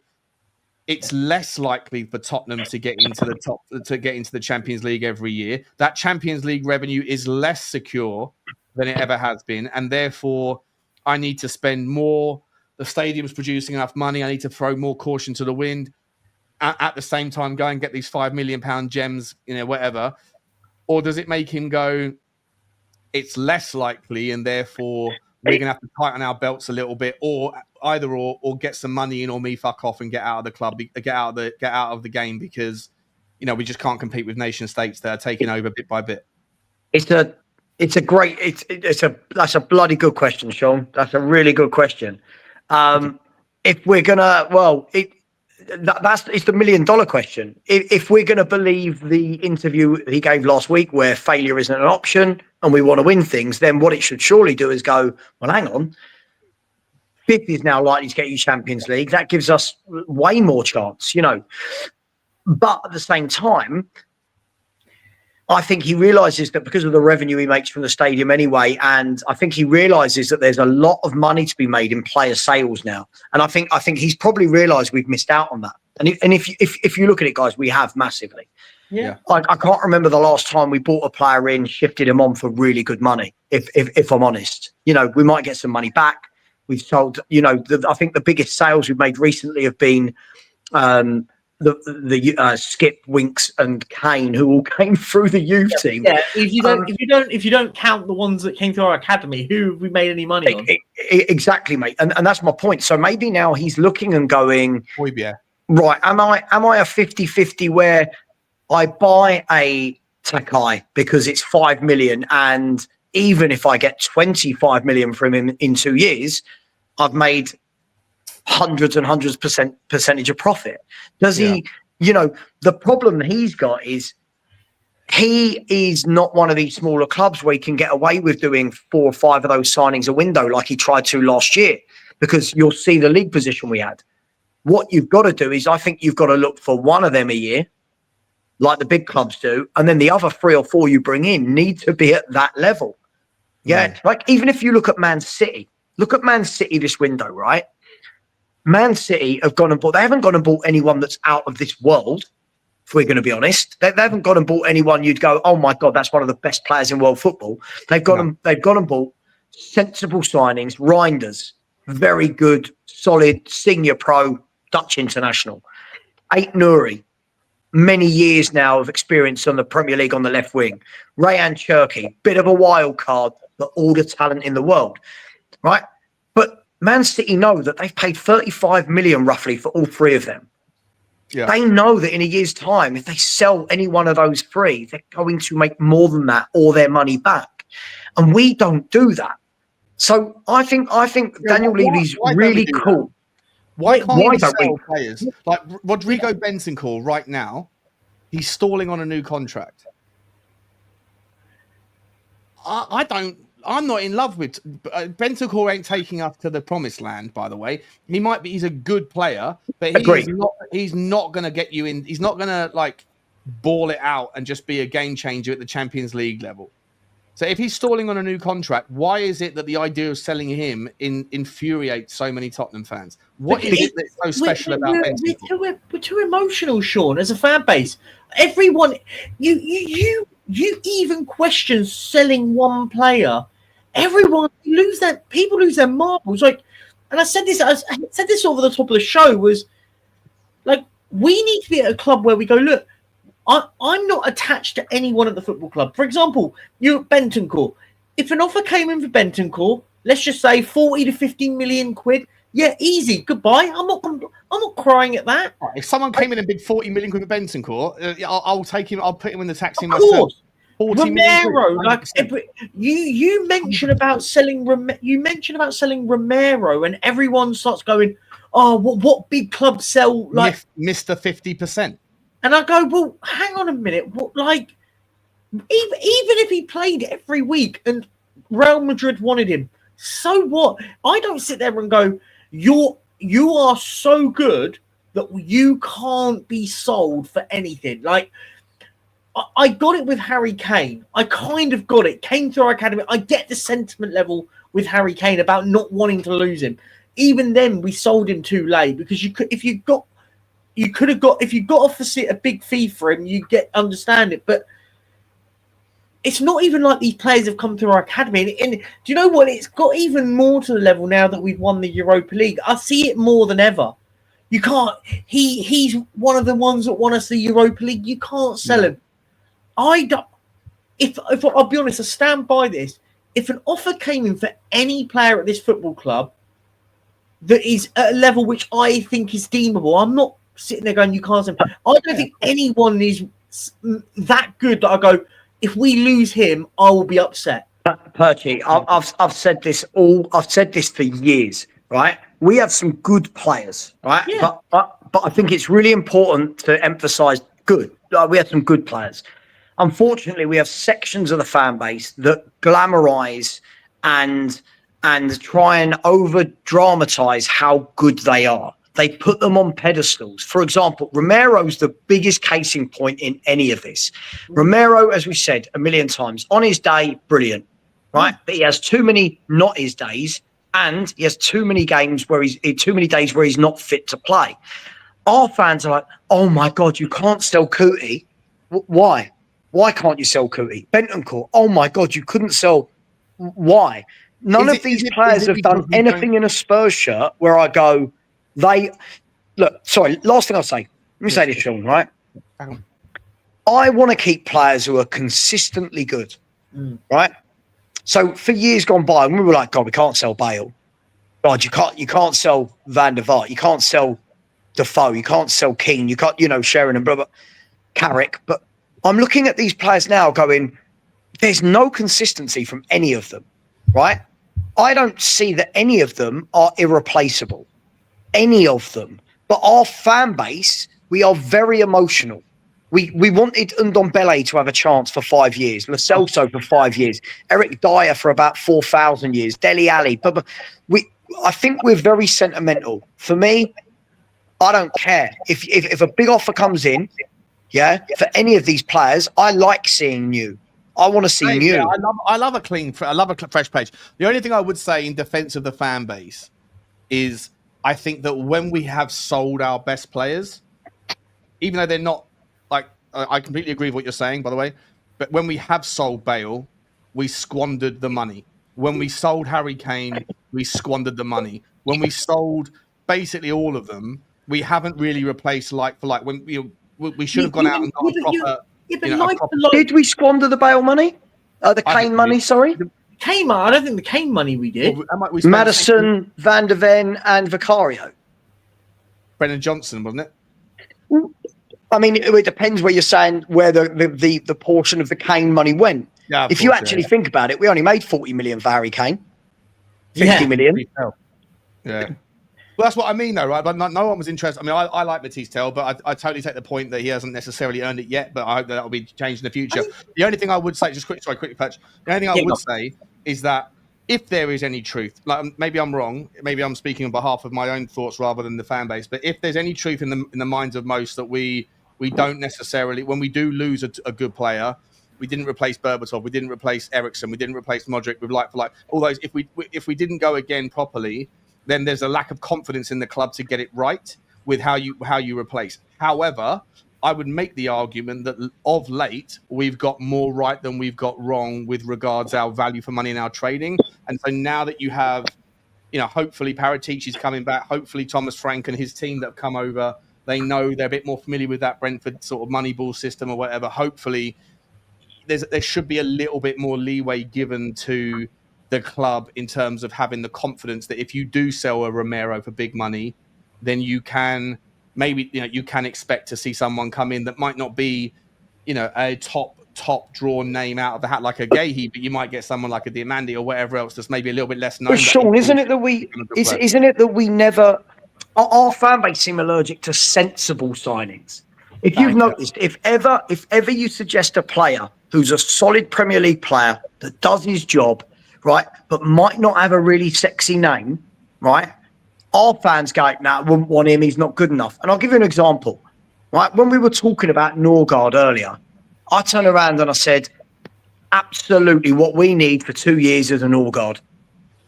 it's less likely for Tottenham to get into the Champions League every year. That Champions League revenue is less secure than it ever has been, and therefore I need to spend more. The stadium's producing enough money. I need to throw more caution to the wind. At the same time, go and get these £5 million gems, whatever. Or does it make him go, it's less likely, and therefore we're going to have to tighten our belts a little bit, or get some money in, or me fuck off and get out of the club, get out of the game, because we just can't compete with nation states that are taking over bit by bit. That's a bloody good question, Sean. That's a really good question. If we're gonna, it's the $1 million question. If we're going to believe the interview he gave last week, where failure isn't an option and we want to win things, then what it should surely do is go, well, hang on, 5th is now likely to get you Champions League. That gives us way more chance, But at the same time, I think he realises that because of the revenue he makes from the stadium anyway, and I think he realises that there's a lot of money to be made in player sales now. And I think he's probably realised we've missed out on that. And if you look at it, guys, we have massively. Yeah. I can't remember the last time we bought a player in, shifted him on for really good money. If I'm honest, we might get some money back. We've sold, I think the biggest sales we've made recently have been the Skip, Winks, and Kane, who all came through the youth team. Yeah, if you don't count the ones that came through our academy, who have we made any money on? Exactly, mate, and that's my point. So maybe now he's looking and going, yeah, right, am I a 50-50 where I buy a Takai because it's 5 million, and even if I get 25 million from him in 2 years, I've made hundreds and hundreds percentage of profit. Does he? The problem he's got is he is not one of these smaller clubs where he can get away with doing 4 or 5 of those signings a window like he tried to last year, because you'll see the league position we had. What you've got to do is, I think you've got to look for one of them a year, like the big clubs do, and then the other 3 or 4 you bring in need to be at that level. Yeah, like even if you look at Man City this window, right? Man City have gone and bought. They haven't gone and bought anyone that's out of this world. If we're going to be honest, they haven't gone and bought anyone you'd go, oh my god, that's one of the best players in world football. They've gone and bought sensible signings. Reinders, very good, solid senior pro Dutch international. Ait Nouri, many years now of experience on the Premier League on the left wing. Rayan Cherki, bit of a wild card, but all the talent in the world, right? But Man City know that they've paid 35 million roughly for all 3 of them. Yeah. They know that in a year's time, if they sell any one of those 3, they're going to make more than that or their money back. And we don't do that. So I think Daniel Levy's really cool. Why don't we sell players? Like Rodrigo Bentancur right now, he's stalling on a new contract. I'm not in love with Bentancur. Ain't taking us to the promised land, by the way. He's a good player, but he's not going to get you in. He's not going to ball it out and just be a game changer at the Champions League level. So if he's stalling on a new contract, why is it that the idea of selling him infuriates so many Tottenham fans? What is it that's so special about Bentancur? We're too emotional, Sean, as a fan base. Everyone, you even question selling one player. Everyone people lose their marbles. And I said this over the top of the show, was we need to be at a club where we go, look, I'm not attached to anyone at the football club. For example, Bentancur. If an offer came in for Bentancur, let's just say 40 to 50 million quid, yeah, easy, goodbye. I'm not crying at that. If someone came in and bid 40 million quid for Bentancur, I'll take him. I'll put him in the taxi myself. Romero, you mentioned about selling Romero, and everyone starts going, "Oh, what big clubs sell Mr. 50%?" And I go, "Well, hang on a minute. Even if he played every week and Real Madrid wanted him, so what? I don't sit there and go, you are so good that you can't be sold for anything." I got it with Harry Kane. I kind of got it. Came through our academy. I get the sentiment level with Harry Kane about not wanting to lose him. Even then, we sold him too late, because if you got a big fee for him, you understand it. But it's not even like these players have come through our academy. And do you know what? It's got even more to the level now that we've won the Europa League. I see it more than ever. You can't. He's one of the ones that won us the Europa League. You can't sell him. I don't. If I'll be honest, I stand by this. If an offer came in for any player at this football club that is at a level which I think is deemable, I'm not sitting there going, you can't sell him. I don't think anyone is that good that I go, if we lose him, I will be upset. Perchy, I've said this for years, right? We have some good players, right? Yeah. But I think it's really important to emphasise good. We have some good players. Unfortunately, we have sections of the fan base that glamorise and try and over-dramatise how good they are. They put them on pedestals. For example, Romero's the biggest case in point in any of this. Romero, as we said a million times, on his day, brilliant, right? But he has too many not his days, and he has too many days where he's not fit to play. Our fans are like, oh my God, you can't sell Kuti. Why? Why can't you sell Kuti? Bentancur, oh my God, you couldn't sell. Why? None of these players have done anything in a Spurs shirt where I go, sorry, last thing I'll say. Let me say this, Sean, right? I want to keep players who are consistently good, right? So for years gone by, we were like, God, we can't sell Bale. God, you can't sell Van der Vaart. You can't sell Defoe. You can't sell Keane. You can't, Sheringham, blah, blah. Carrick, but I'm looking at these players now going, there's no consistency from any of them, right? I don't see that any of them are irreplaceable, any of them. But our fan base, we are very emotional. We wanted Ndombele to have a chance for 5 years, Lo Celso for 5 years, Eric Dyer for about 4,000 years, Dele Alli. But I think we're very sentimental. For me, I don't care. If a big offer comes in, for any of these players, I like seeing new. I want to see new. Yeah, I love a fresh page. The only thing I would say in defense of the fan base is I think that when we have sold our best players, even though they're not like, I completely agree with what you're saying, by the way, but when we have sold Bale, we squandered the money. When we sold Harry Kane, we squandered the money. When we sold basically all of them, we haven't really replaced like for like. When we should have gone out and got a proper. Did we squander the Bale money? The Kane money, sorry? Kane money? I don't think the Kane money we did. Maddison, Van der Ven and Vicario. Brennan Johnson, wasn't it? I mean, it depends where you're saying where the portion of the Kane money went. Yeah, if you actually think about it, we only made 40 million for Harry Kane. 50 million. Yeah. Well, that's what I mean, though, right? But no one was interested. I mean, I like Matisse Tell, but I totally take the point that he hasn't necessarily earned it yet, but I hope that will be changed in the future. The only thing I would say, quickly, Patch. The only thing I would say is that if there is any truth, like maybe I'm wrong, maybe I'm speaking on behalf of my own thoughts rather than the fan base, but if there's any truth in the minds of most that we don't necessarily, when we do lose a good player, we didn't replace Berbatov, we didn't replace Ericsson, we didn't replace Modric with like for like all those. If we didn't go again properly, then there's a lack of confidence in the club to get it right with how you replace. However, I would make the argument that of late we've got more right than we've got wrong with regards our value for money in our trading. And so now that you have, hopefully Paratici's coming back, hopefully Thomas Frank and his team that have come over, they know they're a bit more familiar with that Brentford sort of Moneyball system or whatever. Hopefully there should be a little bit more leeway given to the club in terms of having the confidence that if you do sell a Romero for big money, then you can maybe, you can expect to see someone come in that might not be, a top drawn name out of the hat like a Gahey, but you might get someone like a Diamandi or whatever else that's maybe a little bit less known. But Sean, isn't it that we never, our fan base seem allergic to sensible signings? If you've noticed, if ever you suggest a player who's a solid Premier League player that does his job, right, but might not have a really sexy name, right, our fans go, nah, I wouldn't want him, he's not good enough. And I'll give you an example, right? When we were talking about Norgard earlier, I turned around and I said, absolutely what we need for 2 years is a Norgard.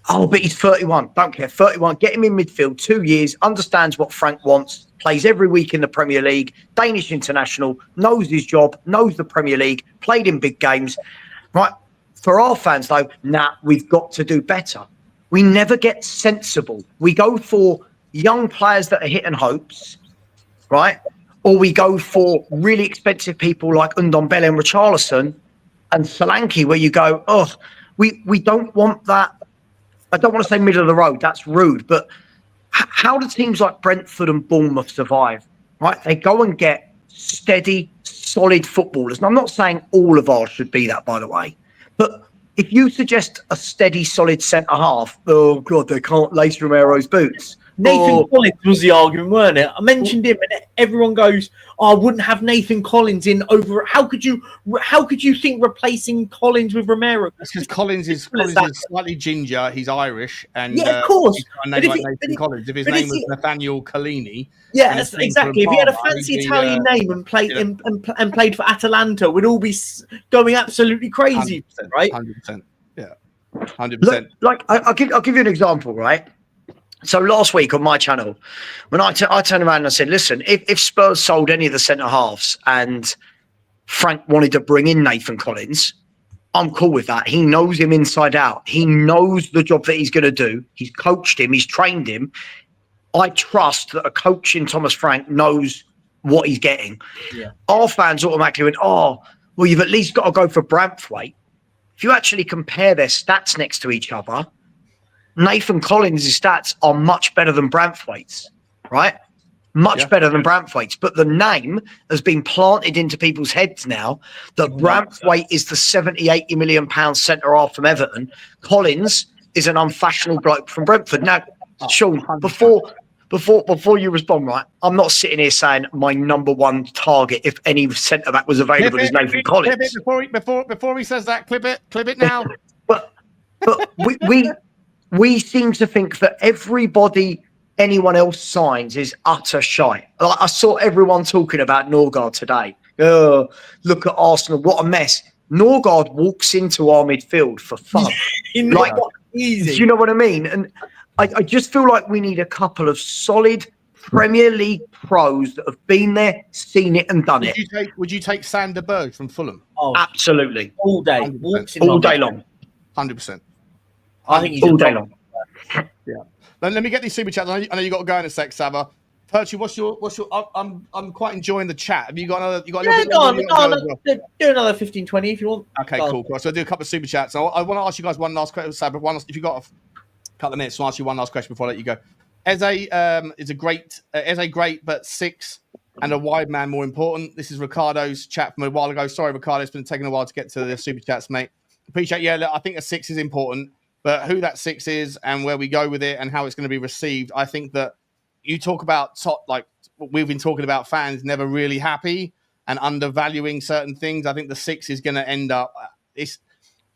Oh, but he's 31. Don't care. 31. Get him in midfield. 2 years. Understands what Frank wants. Plays every week in the Premier League. Danish international. Knows his job. Knows the Premier League. Played in big games. Right. For our fans, though, we've got to do better. We never get sensible. We go for young players that are hitting hopes, right? Or we go for really expensive people like Ndombele and Richalison and Solanke, where you go, oh, we don't want that. I don't want to say middle of the road. That's rude. But how do teams like Brentford and Bournemouth survive? Right? They go and get steady, solid footballers. And I'm not saying all of ours should be that, by the way. But if you suggest a steady, solid centre half, oh God, they can't lace Romero's boots. Nathan Collins was the argument, weren't it? I mentioned him, and everyone goes, "Oh, I wouldn't have Nathan Collins in over." How could you think replacing Collins with Romero? Because Collins is slightly ginger. He's Irish, and yeah, of course. He's got a name like Nathan Collins. If his name was Nathaniel Collini, yeah, exactly. If he had a fancy Italian name and played and played for Atalanta, we'd all be going absolutely crazy, 100%, right? 100%, yeah, 100%. Like I'll give you an example, right? So last week on my channel, when I turned around and I said, listen, if Spurs sold any of the centre halves and Frank wanted to bring in Nathan Collins, I'm cool with that. He knows him inside out. He knows the job that he's going to do. He's coached him. He's trained him. I trust that a coach in Thomas Frank knows what he's getting. Yeah. Our fans automatically went, oh, well, you've at least got to go for Branthwaite. If you actually compare their stats next to each other, Nathan Collins' stats are much better than Branthwaite's, right? much better than Branthwaite's. But the name has been planted into people's heads now that Branthwaite is the 70, 80 million pound centre half from Everton. Collins is an unfashionable bloke from Brentford. Now, Sean, before you respond, right, I'm not sitting here saying my number one target, if any centre back was available, is Nathan Collins. Before he says that, clip it now. but we seem to think that anyone else signs is utter shite. Like, I saw everyone talking about Norgard today. Oh, look at Arsenal, what a mess. Norgard walks into our midfield for fun. Easy. Do you know what I mean? And I just feel like we need a couple of solid Premier League pros that have been there, seen it and done it. Would you take Sander Berg from Fulham? Oh, absolutely. All day. All day long. 100%. I think he's all day long. Yeah. Let me get these super chats. I know you got to go in a sec, Saba. Perchy, what's your? I'm quite enjoying the chat. Have you got another? Do another 15, 20 if you want. Okay, cool. So I'll do a couple of super chats. So I want to ask you guys one last question, Saba. If you got a couple of minutes, I'll ask you one last question before I let you go. Eze is a great, but 6 and a wide man more important. This is Ricardo's chat from a while ago. Sorry, Ricardo, it's been taking a while to get to the super chats, mate. Appreciate. Yeah, look, I think a 6 is important. But who that 6 is and where we go with it and how it's going to be received, I think that you talk about we've been talking about fans never really happy and undervaluing certain things. I think the 6 is going to end up.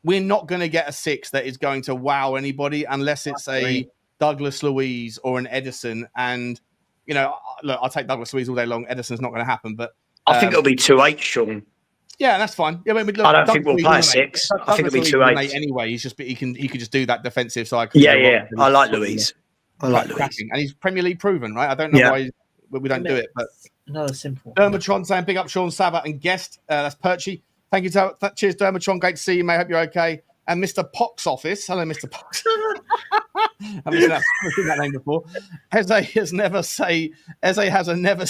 We're not going to get a 6 that is going to wow anybody unless it's a Douglas Luiz or an Edison. And look, I'll take Douglas Luiz all day long. Edison's not going to happen, but I think it'll be 2-8, Sean. Yeah, that's fine. Yeah, look, I don't think we'll play a 6. I think it'll be 2-8 anyway. He could just do that defensive side. Yeah. I like Luiz. And he's Premier League proven, right? I don't know why we don't do it, but another simple. Dermatron saying big up Sean Sabat and guest. That's Perchy. Thank you. Cheers, Dermatron. Great to see you, mate. Hope you're okay. And Mr. Pox Office. Hello, Mr. Pox. I've seen that name before. Eze has a never.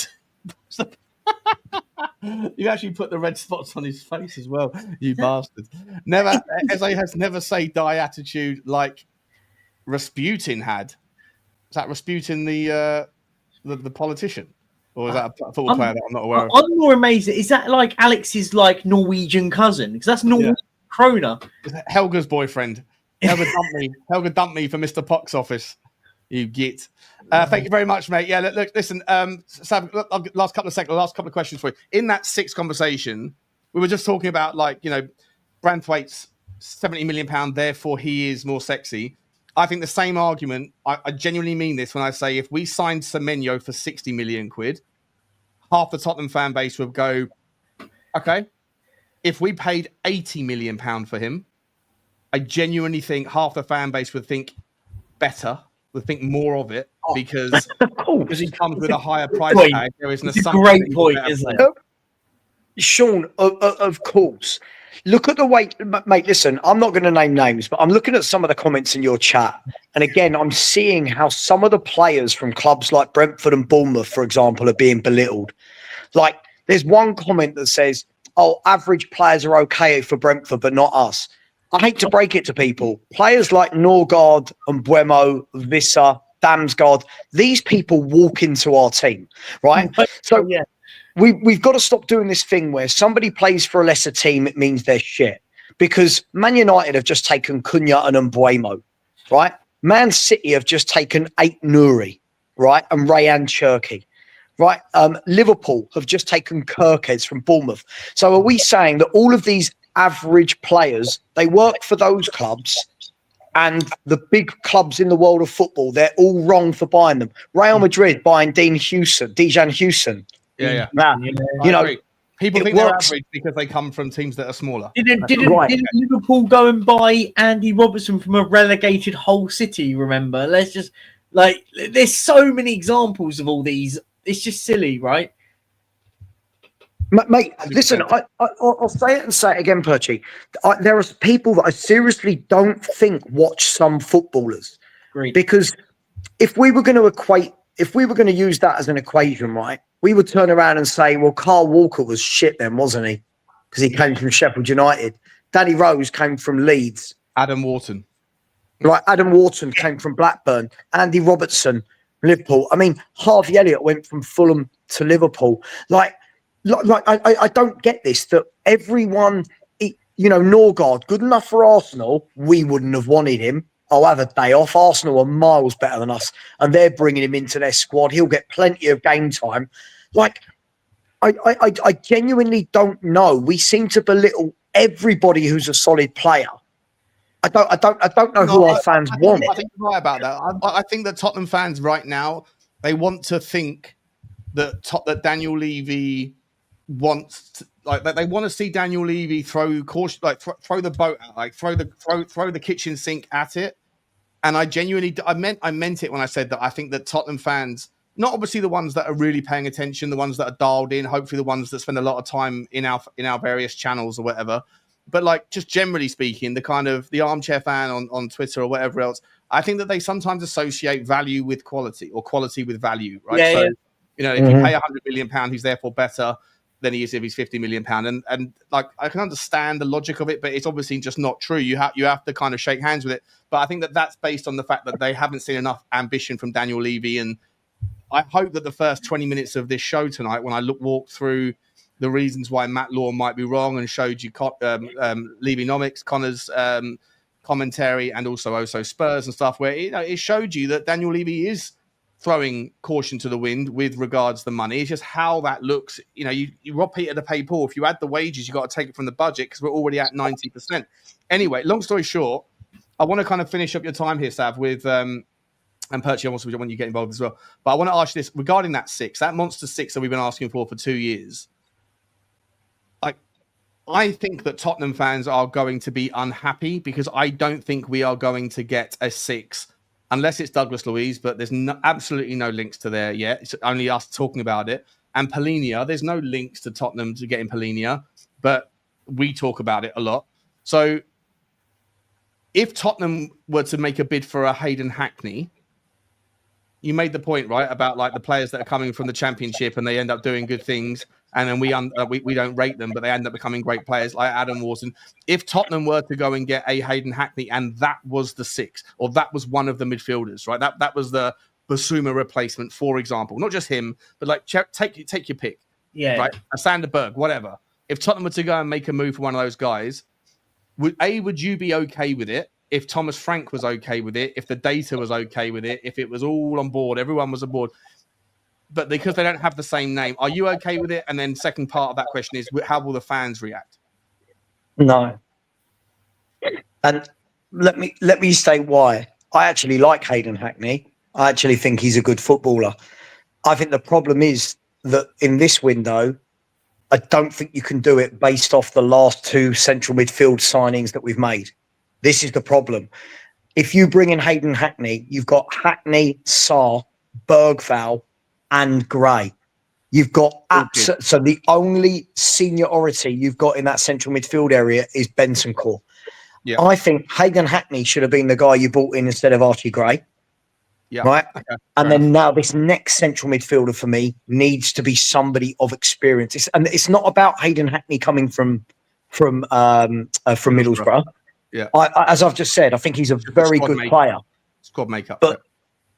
You actually put the red spots on his face as well, you bastard. Eze has never say die attitude like Rasputin had. Is that Rasputin the politician? Or is that a football player that I'm not aware of? I'm more amazed. Is that like Alex's Norwegian cousin? Because that's Norwegian Krona. Helga's boyfriend. Helga dumped me for Mr. Pox Office. You git. Thank you very much, mate. Yeah, look, listen. Sam, last couple of questions for you. In that 6 conversation, we were just talking about Branthwaite's 70 million pound. Therefore, he is more sexy. I think the same argument. I genuinely mean this when I say if we signed Semenyo for 60 million quid, half the Tottenham fan base would go, okay. If we paid 80 million pound for him, I genuinely think half the fan base would think better. Would think more of it because he comes with a higher price tag. There is a great point, isn't it? Sean, of course. Look at the way, mate. Listen, I'm not going to name names, but I'm looking at some of the comments in your chat, and again, I'm seeing how some of the players from clubs like Brentford and Bournemouth, for example, are being belittled. Like, there's one comment that says, "Oh, average players are okay for Brentford, but not us." I hate to break it to people. Players like Norgard and Buemo, Vissa, Damsgaard, these people walk into our team, right? So we've got to stop doing this thing where somebody plays for a lesser team, it means they're shit. Because Man United have just taken Cunha and Buemo, right? Man City have just taken Ait Nouri, right? And Rayan Cherki, right? Liverpool have just taken Kirkes from Bournemouth. So are we saying that all of these average players, they work for those clubs, and the big clubs in the world of football, they're all wrong for buying them? Real Madrid buying Dejan Houston. Yeah. People think they're average because they come from teams that are smaller. Didn't Liverpool go and buy Andy Robertson from a relegated Hull City? Remember? Let's just there's so many examples of all these. It's just silly, right? Mate, listen, I'll say it and say it again, Perchy. There are people that I seriously don't think watch some footballers. Great. Because if we were going to use that as an equation, right, we would turn around and say, well, Carl Walker was shit then, wasn't he? Because he came from Sheffield United. Danny Rose came from Leeds. Adam Wharton. Right, Adam Wharton came from Blackburn. Andy Robertson Liverpool. I mean, Harvey Elliott went from Fulham to Liverpool. I don't get this, that everyone, Norgard, good enough for Arsenal. We wouldn't have wanted him. I'll have a day off. Arsenal are miles better than us, and they're bringing him into their squad. He'll get plenty of game time. I genuinely don't know. We seem to belittle everybody who's a solid player. I don't know who our fans want. I think you're right about that. I think that Tottenham fans right now, they want to think that Daniel Levy wants they want to see Daniel Levy throw caution, throw the boat out, throw the kitchen sink at it. And I genuinely, I meant it when I said that I think that Tottenham fans, not obviously the ones that are really paying attention, the ones that are dialed in, hopefully the ones that spend a lot of time in our various channels or whatever, but just generally speaking, the kind of the armchair fan on Twitter or whatever else, I think that they sometimes associate value with quality or quality with value, right? Yeah, if you pay £100 million, he's therefore better than he is if he's £50 million. And I can understand the logic of it, but it's obviously just not true. You have to kind of shake hands with it. But I think that that's based on the fact that they haven't seen enough ambition from Daniel Levy. And I hope that the first 20 minutes of this show tonight, when I walked through the reasons why Matt Law might be wrong and showed you Levy-nomics, Connor's commentary, and also Spurs and stuff, where it showed you that Daniel Levy is throwing caution to the wind with regards to the money. It's just how that looks. You rob Peter to pay Paul. If you add the wages, you got to take it from the budget because we're already at 90%. Anyway, long story short, I want to kind of finish up your time here, Sav, with and Perchy, I also want you to get involved as well. But I want to ask you this regarding that monster six that we've been asking for 2 years. I think that Tottenham fans are going to be unhappy because I don't think we are going to get a six unless it's Douglas Luiz, but there's absolutely no links to there yet. It's only us talking about it. And Polinia, there's no links to Tottenham to getting Polinia, but we talk about it a lot. So if Tottenham were to make a bid for a Hayden Hackney, you made the point, right, about the players that are coming from the Championship and they end up doing good things, and then we don't rate them, but they end up becoming great players like Adam Wharton. If Tottenham were to go and get a Hayden Hackney, and that was the six, or that was one of the midfielders, right? That was the Bissouma replacement, for example. Not just him, but take your pick. Yeah. Right? A Sanderberg, whatever. If Tottenham were to go and make a move for one of those guys, would you be okay with it? If Thomas Frank was okay with it, if the data was okay with it, if it was all on board, everyone was on board. But because they don't have the same name, are you okay with it? And then second part of that question is, how will the fans react? No. And let me state why. I actually like Hayden Hackney. I actually think he's a good footballer. I think the problem is that in this window, I don't think you can do it based off the last two central midfield signings that we've made. This is the problem. If you bring in Hayden Hackney, you've got Hackney, Sarr, Berghvall, and Gray. You've got so the only seniority you've got in that central midfield area is Bentancur. Yeah. I think Hayden Hackney should have been the guy you brought in instead of Archie Gray. Yeah. Right. Okay. And then now this next central midfielder for me needs to be somebody of experience. It's not about Hayden Hackney coming from Middlesbrough. Yeah. As I've just said, I think he's a very good player. Squad makeup.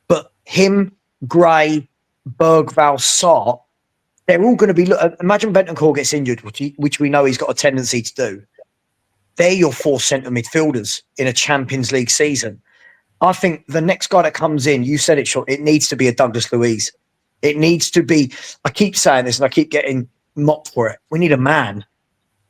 But him, Gray, Berghvall, Sarr, they're all going to be. Imagine Bentancur gets injured, which we know he's got a tendency to do. They're your four centre midfielders in a Champions League season. I think the next guy that comes in, you said it, short. It needs to be a Douglas Luiz. It needs to be. I keep saying this, and I keep getting mocked for it. We need a man.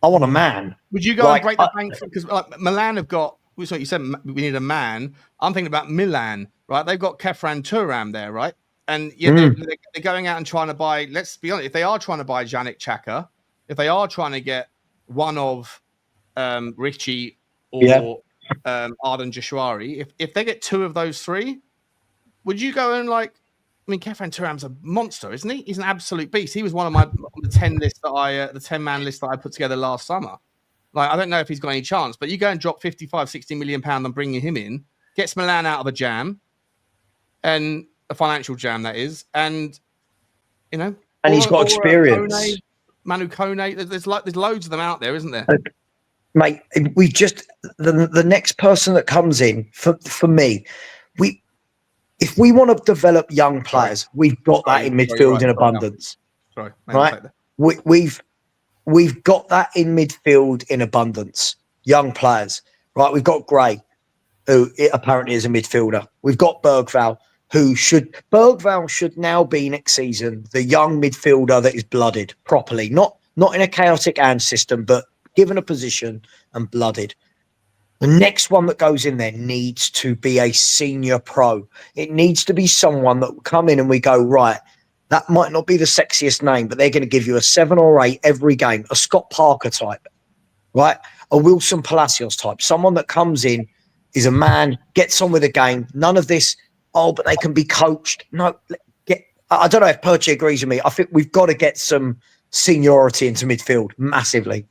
I want a man. Would you go and break the bank? Because Milan have got. You said we need a man. I'm thinking about Milan, right? They've got Kefran Turam there, right? And they're going out and trying to buy. Let's be honest. If they are trying to buy Yannick Xhaka, if they are trying to get one of Richie or Arden Jashwari, if they get two of those three, would you go and Kefran Turam's a monster, isn't he? He's an absolute beast. He was one of the 10 list that the 10-man list that I put together last summer. I don't know if he's got any chance, but you go and drop 55, 60 million pound on bringing him in, gets Milan out of a jam, and a financial jam that is, and he's got experience. Manu Kone, there's loads of them out there, isn't there? Mate, we just the next person that comes in for me, if we want to develop young players, we've got that in midfield in abundance. Right? We've got that in midfield in abundance. Young players, right? We've got Gray, who apparently is a midfielder. We've got Berghvall, Berghvall should now be next season the young midfielder that is blooded properly, not in a chaotic and system, but given a position and blooded. The next one that goes in there needs to be a senior pro. It needs to be someone that will come in and we go, right, that might not be the sexiest name, but they're going to give you a 7 or 8 every game, a Scott Parker type, right? A Wilson Palacios type, someone that comes in, is a man, gets on with the game. None of this, but they can be coached. No, I don't know if Perchi agrees with me. I think we've got to get some seniority into midfield massively.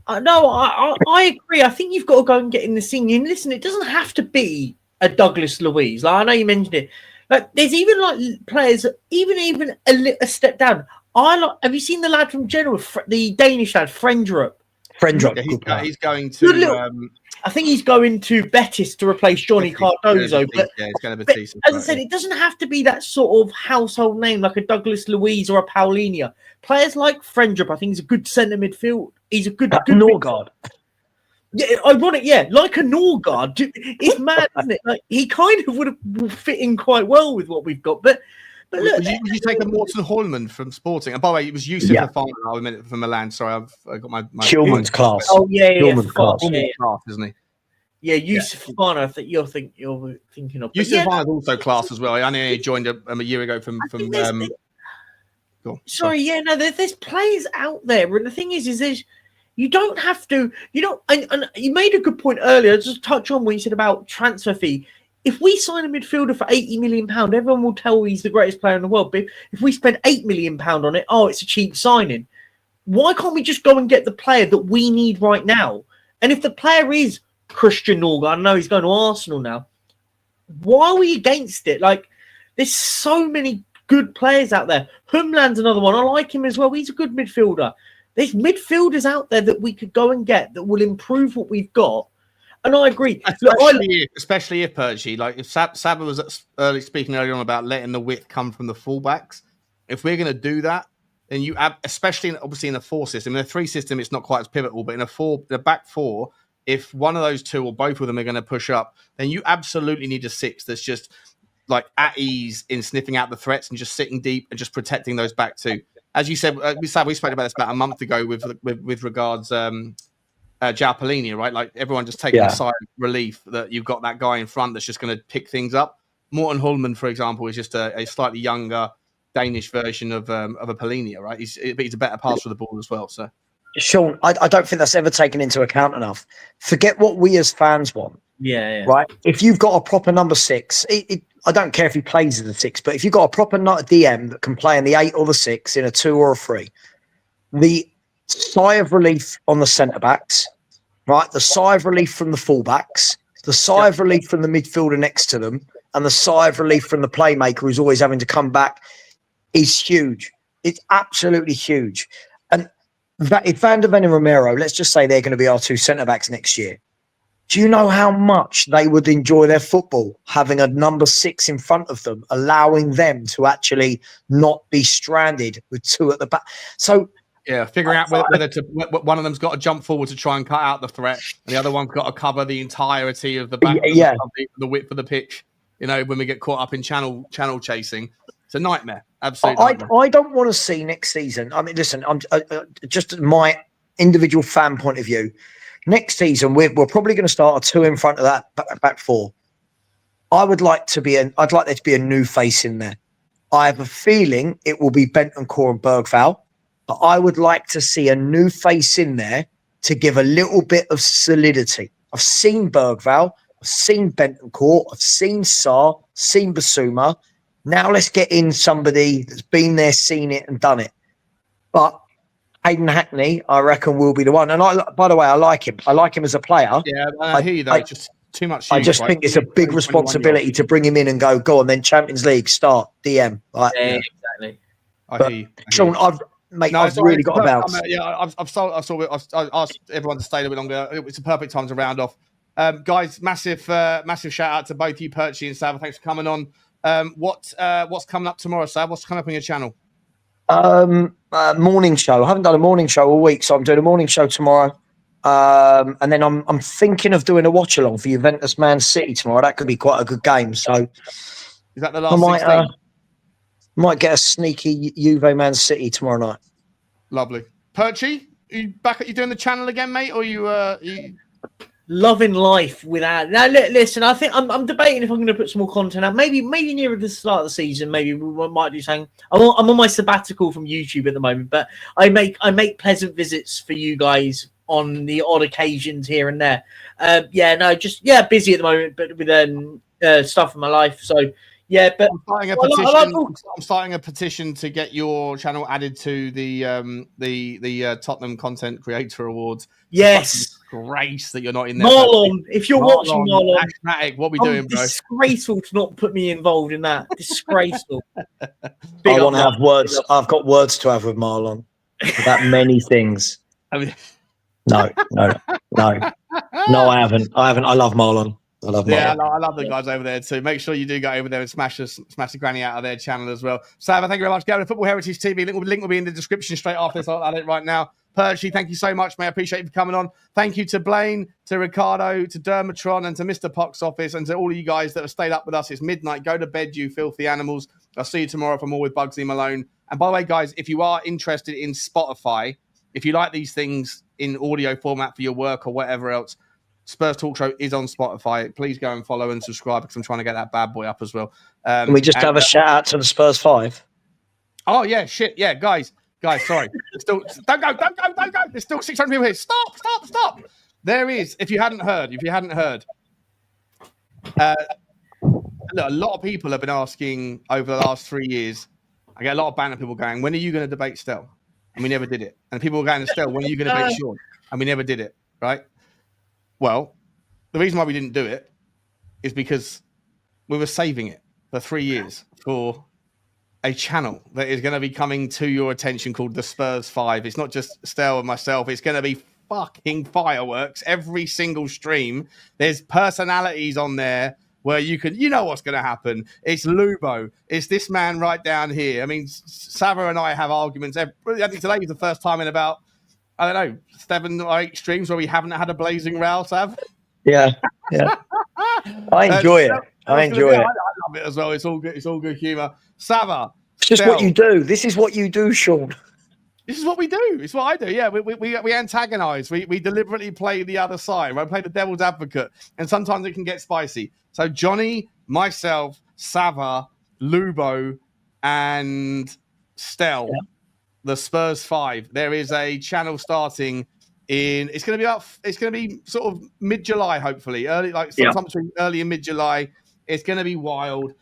No, I agree. I think you've got to go and get in the senior. And listen, it doesn't have to be a Douglas Luiz. Like, I know you mentioned it. Like, there's even like players, even a step down. Have you seen the lad from Genoa, the Danish lad, Frendrup? Yeah, he's going to. I think he's going to Betis to replace Johnny Cardozo. But it's going to be decent. As I said, it doesn't have to be that sort of household name like a Douglas Luiz or a Paulinho. Players like Frendrup, I think, is a good centre midfield. He's a good Norgard. Yeah, ironic, yeah, like a Norgard. It's mad, isn't it? Like, he kind of would fit in quite well with what we've got. But look, would you take a Morten Holman from Sporting? And by the way, it was Yusuf Fofana I meant from Milan. Sorry, I've got my Hillman's class. Oh yeah, Hillman's class, isn't he? Yeah, Yusuf Fofana. I think you're thinking of. Yusuf Fofana is also class as well. I only joined a year ago from. There's players out there, and the thing is there's. You don't have to. You don't. And you made a good point earlier. Just touch on what you said about transfer fee. If we sign a midfielder for £80 million, everyone will tell he's the greatest player in the world. But if we spend £8 million on it, it's a cheap signing. Why can't we just go and get the player that we need right now? And if the player is Christian Norgard, I know he's going to Arsenal now. Why are we against it? Like, there's so many good players out there. Humland's another one. I like him as well. He's a good midfielder. There's midfielders out there that we could go and get that will improve what we've got. And I agree. Especially if Perchi, like if Saba was speaking earlier on about letting the width come from the fullbacks. If we're going to do that, then you especially obviously in a 4 system, in a 3 system, it's not quite as pivotal, but in a back 4, if one of those 2 or both of them are going to push up, then you absolutely need a 6 that's just like at ease in sniffing out the threats and just sitting deep and just protecting those back 2. As you said, we spoke about this about a month ago with regards João Palhinha, right? Like everyone just taking a sigh of relief that you've got that guy in front that's just going to pick things up. Morten Holman, for example, is just a slightly younger Danish version of a Palhinha, right? He's a better passer of the ball as well. So, Sean, I don't think that's ever taken into account enough. Forget what we as fans want. Yeah. Right? If you've got a proper number 6, I don't care if he plays as a 6, but if you've got a proper DM that can play in the 8 or the 6, in a 2 or a 3, the sigh of relief on the centre-backs, right? The sigh of relief from the full-backs, the sigh of relief from the midfielder next to them, and the sigh of relief from the playmaker who's always having to come back is huge. It's absolutely huge. And if Van der Ven and Romero, let's just say they're going to be our 2 centre-backs next year, do you know how much they would enjoy their football having a number 6 in front of them, allowing them to actually not be stranded with 2 at the back? So, yeah, figuring out whether one of them's got to jump forward to try and cut out the threat, and the other one's got to cover the entirety of the back, the width of the pitch. You know, when we get caught up in channel chasing, it's a nightmare. Absolutely. I don't want to see next season. I mean, listen, I'm just my individual fan point of view. Next season, we're probably going to start a 2 in front of that back 4. I'd like there to be a new face in there. I have a feeling it will be Bentancur and Berghvall, but I would like to see a new face in there to give a little bit of solidity. I've seen Berghvall, I've seen Bentancur, I've seen Sarr, seen Bissouma. Now let's get in somebody that's been there, seen it, and done it. But Hayden Hackney, I reckon, will be the one. And by the way, I like him. I like him as a player. Yeah, I hear you though. Just too much. I just think it's a big responsibility to bring him in and go on. Then Champions League start DM. Exactly. I hear you. Sean, I've really got a bounce. I've asked everyone to stay a little bit longer. It's a perfect time to round off. Guys, massive shout out to both you, Perchi and Sava. Thanks for coming on. What's coming up tomorrow, Sav? What's coming up on your channel? Morning show. I haven't done a morning show all week, so I'm doing a morning show tomorrow. And then I'm thinking of doing a watch along for Juventus Man City tomorrow. That could be quite a good game. So is that the last 16? Might get a sneaky Juve Man City tomorrow night. Lovely. Perchy, you back at you doing the channel again, mate? Or you loving life without. Now, listen, I think I'm debating if I'm going to put some more content out. Maybe nearer the start of the season. Maybe we might do something. I'm on my sabbatical from YouTube at the moment, but I make pleasant visits for you guys on the odd occasions here and there. Busy at the moment, but with stuff in my life. So yeah, but I'm starting a petition to get your channel added to the Tottenham Content Creator Awards. Yes. Grace that you're not in there. Marlon, if you're watching, Marlon, what are we doing, bro? Disgraceful to not put me involved in that. Disgraceful. I want to have words. I've got words to have with Marlon about many things. I mean, no, I haven't. I love Marlon. I love Marlon. Yeah, I love the guys over there too. Make sure you do go over there and smash the granny out of their channel as well. Sava, thank you very much. Go to Football Heritage TV. Link will be in the description straight after this. I'll add it right now. Percy, thank you so much, mate. I appreciate you for coming on. Thank you to Blaine, to Ricardo, to Dermatron, and to Mr. Pox Office, and to all of you guys that have stayed up with us. It's midnight. Go to bed, you filthy animals. I'll see you tomorrow for more with Bugsy Malone. And by the way, guys, if you are interested in Spotify, if you like these things in audio format for your work or whatever else, Spurs Talk Show is on Spotify. Please go and follow and subscribe because I'm trying to get that bad boy up as well. Can we just have a shout out to the Spurs 5? Oh, yeah, shit. Yeah, guys, sorry. Don't go. There's still 600 people here. Stop. There is, if you hadn't heard, look, a lot of people have been asking over the last 3 years. I get a lot of banner people going, when are you going to debate Stell? And we never did it. And people were going to Stell, when are you going to debate Sean? And we never did it, right? Well, the reason why we didn't do it is because we were saving it for 3 years for a channel that is going to be coming to your attention called the Spurs 5. It's not just Stell and myself. It's going to be fucking fireworks every single stream. There's personalities on there where you know what's going to happen. It's Lubo. It's this man right down here. I mean, Sava and I have arguments. I think today is the first time in about, I don't know, 7 or 8 streams where we haven't had a blazing row, Sav. Yeah. I enjoy it. I enjoy it. I love it as well. It's all good. It's all good humour. Sava. It's just what you do. This is what you do, Sean. This is what we do. It's what I do. Yeah, we antagonise. We deliberately play the other side. We play the devil's advocate, and sometimes it can get spicy. So Johnny, myself, Sava, Lubo, and Stell, the Spurs 5. There is a channel starting in. It's going to be sort of mid-July, hopefully, sometime between early and mid-July. It's going to be wild.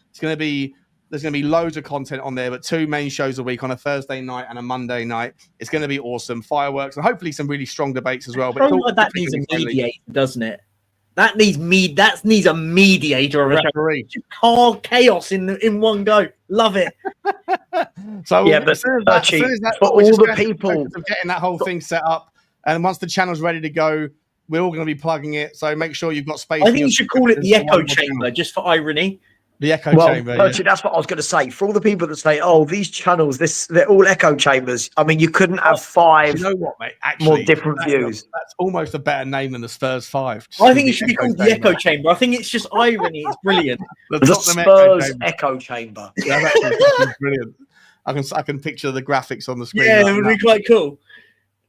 There's going to be loads of content on there, but 2 main shows a week on a Thursday night and a Monday night. It's going to be awesome. Fireworks and hopefully some really strong debates as well. But that needs a mediator, doesn't it? That needs a mediator or a referee. Chaos in one go. Love it. So yeah, but for all the people getting that whole thing set up, and once the channel's ready to go, we're all going to be plugging it. So make sure you've got space. I think you should call it the Echo Chamber, just for irony. The Echo Chamber. Actually, that's what I was going to say. For all the people that say, "Oh, these channels, they're all echo chambers." I mean, you couldn't have 5. You know what, mate? Actually, more different views. That's almost a better name than the Spurs 5. I think it should be called the Echo Chamber. I think it's just irony. It's brilliant. The Spurs Echo Chamber. Yeah, that's brilliant. I can picture the graphics on the screen. Yeah, it would be quite cool.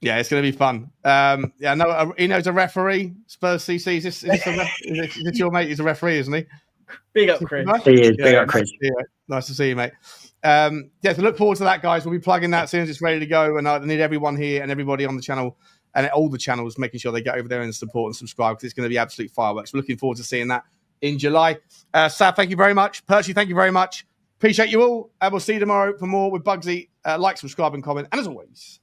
Yeah, it's going to be fun. Yeah, no, Eno's a referee. Spurs CC. Is this your mate? He's a referee, isn't he? Big up, Chris. He is. Big up, Chris. Nice to see you, mate. So look forward to that, guys. We'll be plugging that as soon as it's ready to go. And I need everyone here and everybody on the channel and all the channels making sure they get over there and support and subscribe because it's going to be absolute fireworks. We're looking forward to seeing that in July. Sav, thank you very much. Percy, thank you very much. Appreciate you all. And we'll see you tomorrow for more with Bugsy. Like, subscribe, and comment. And as always,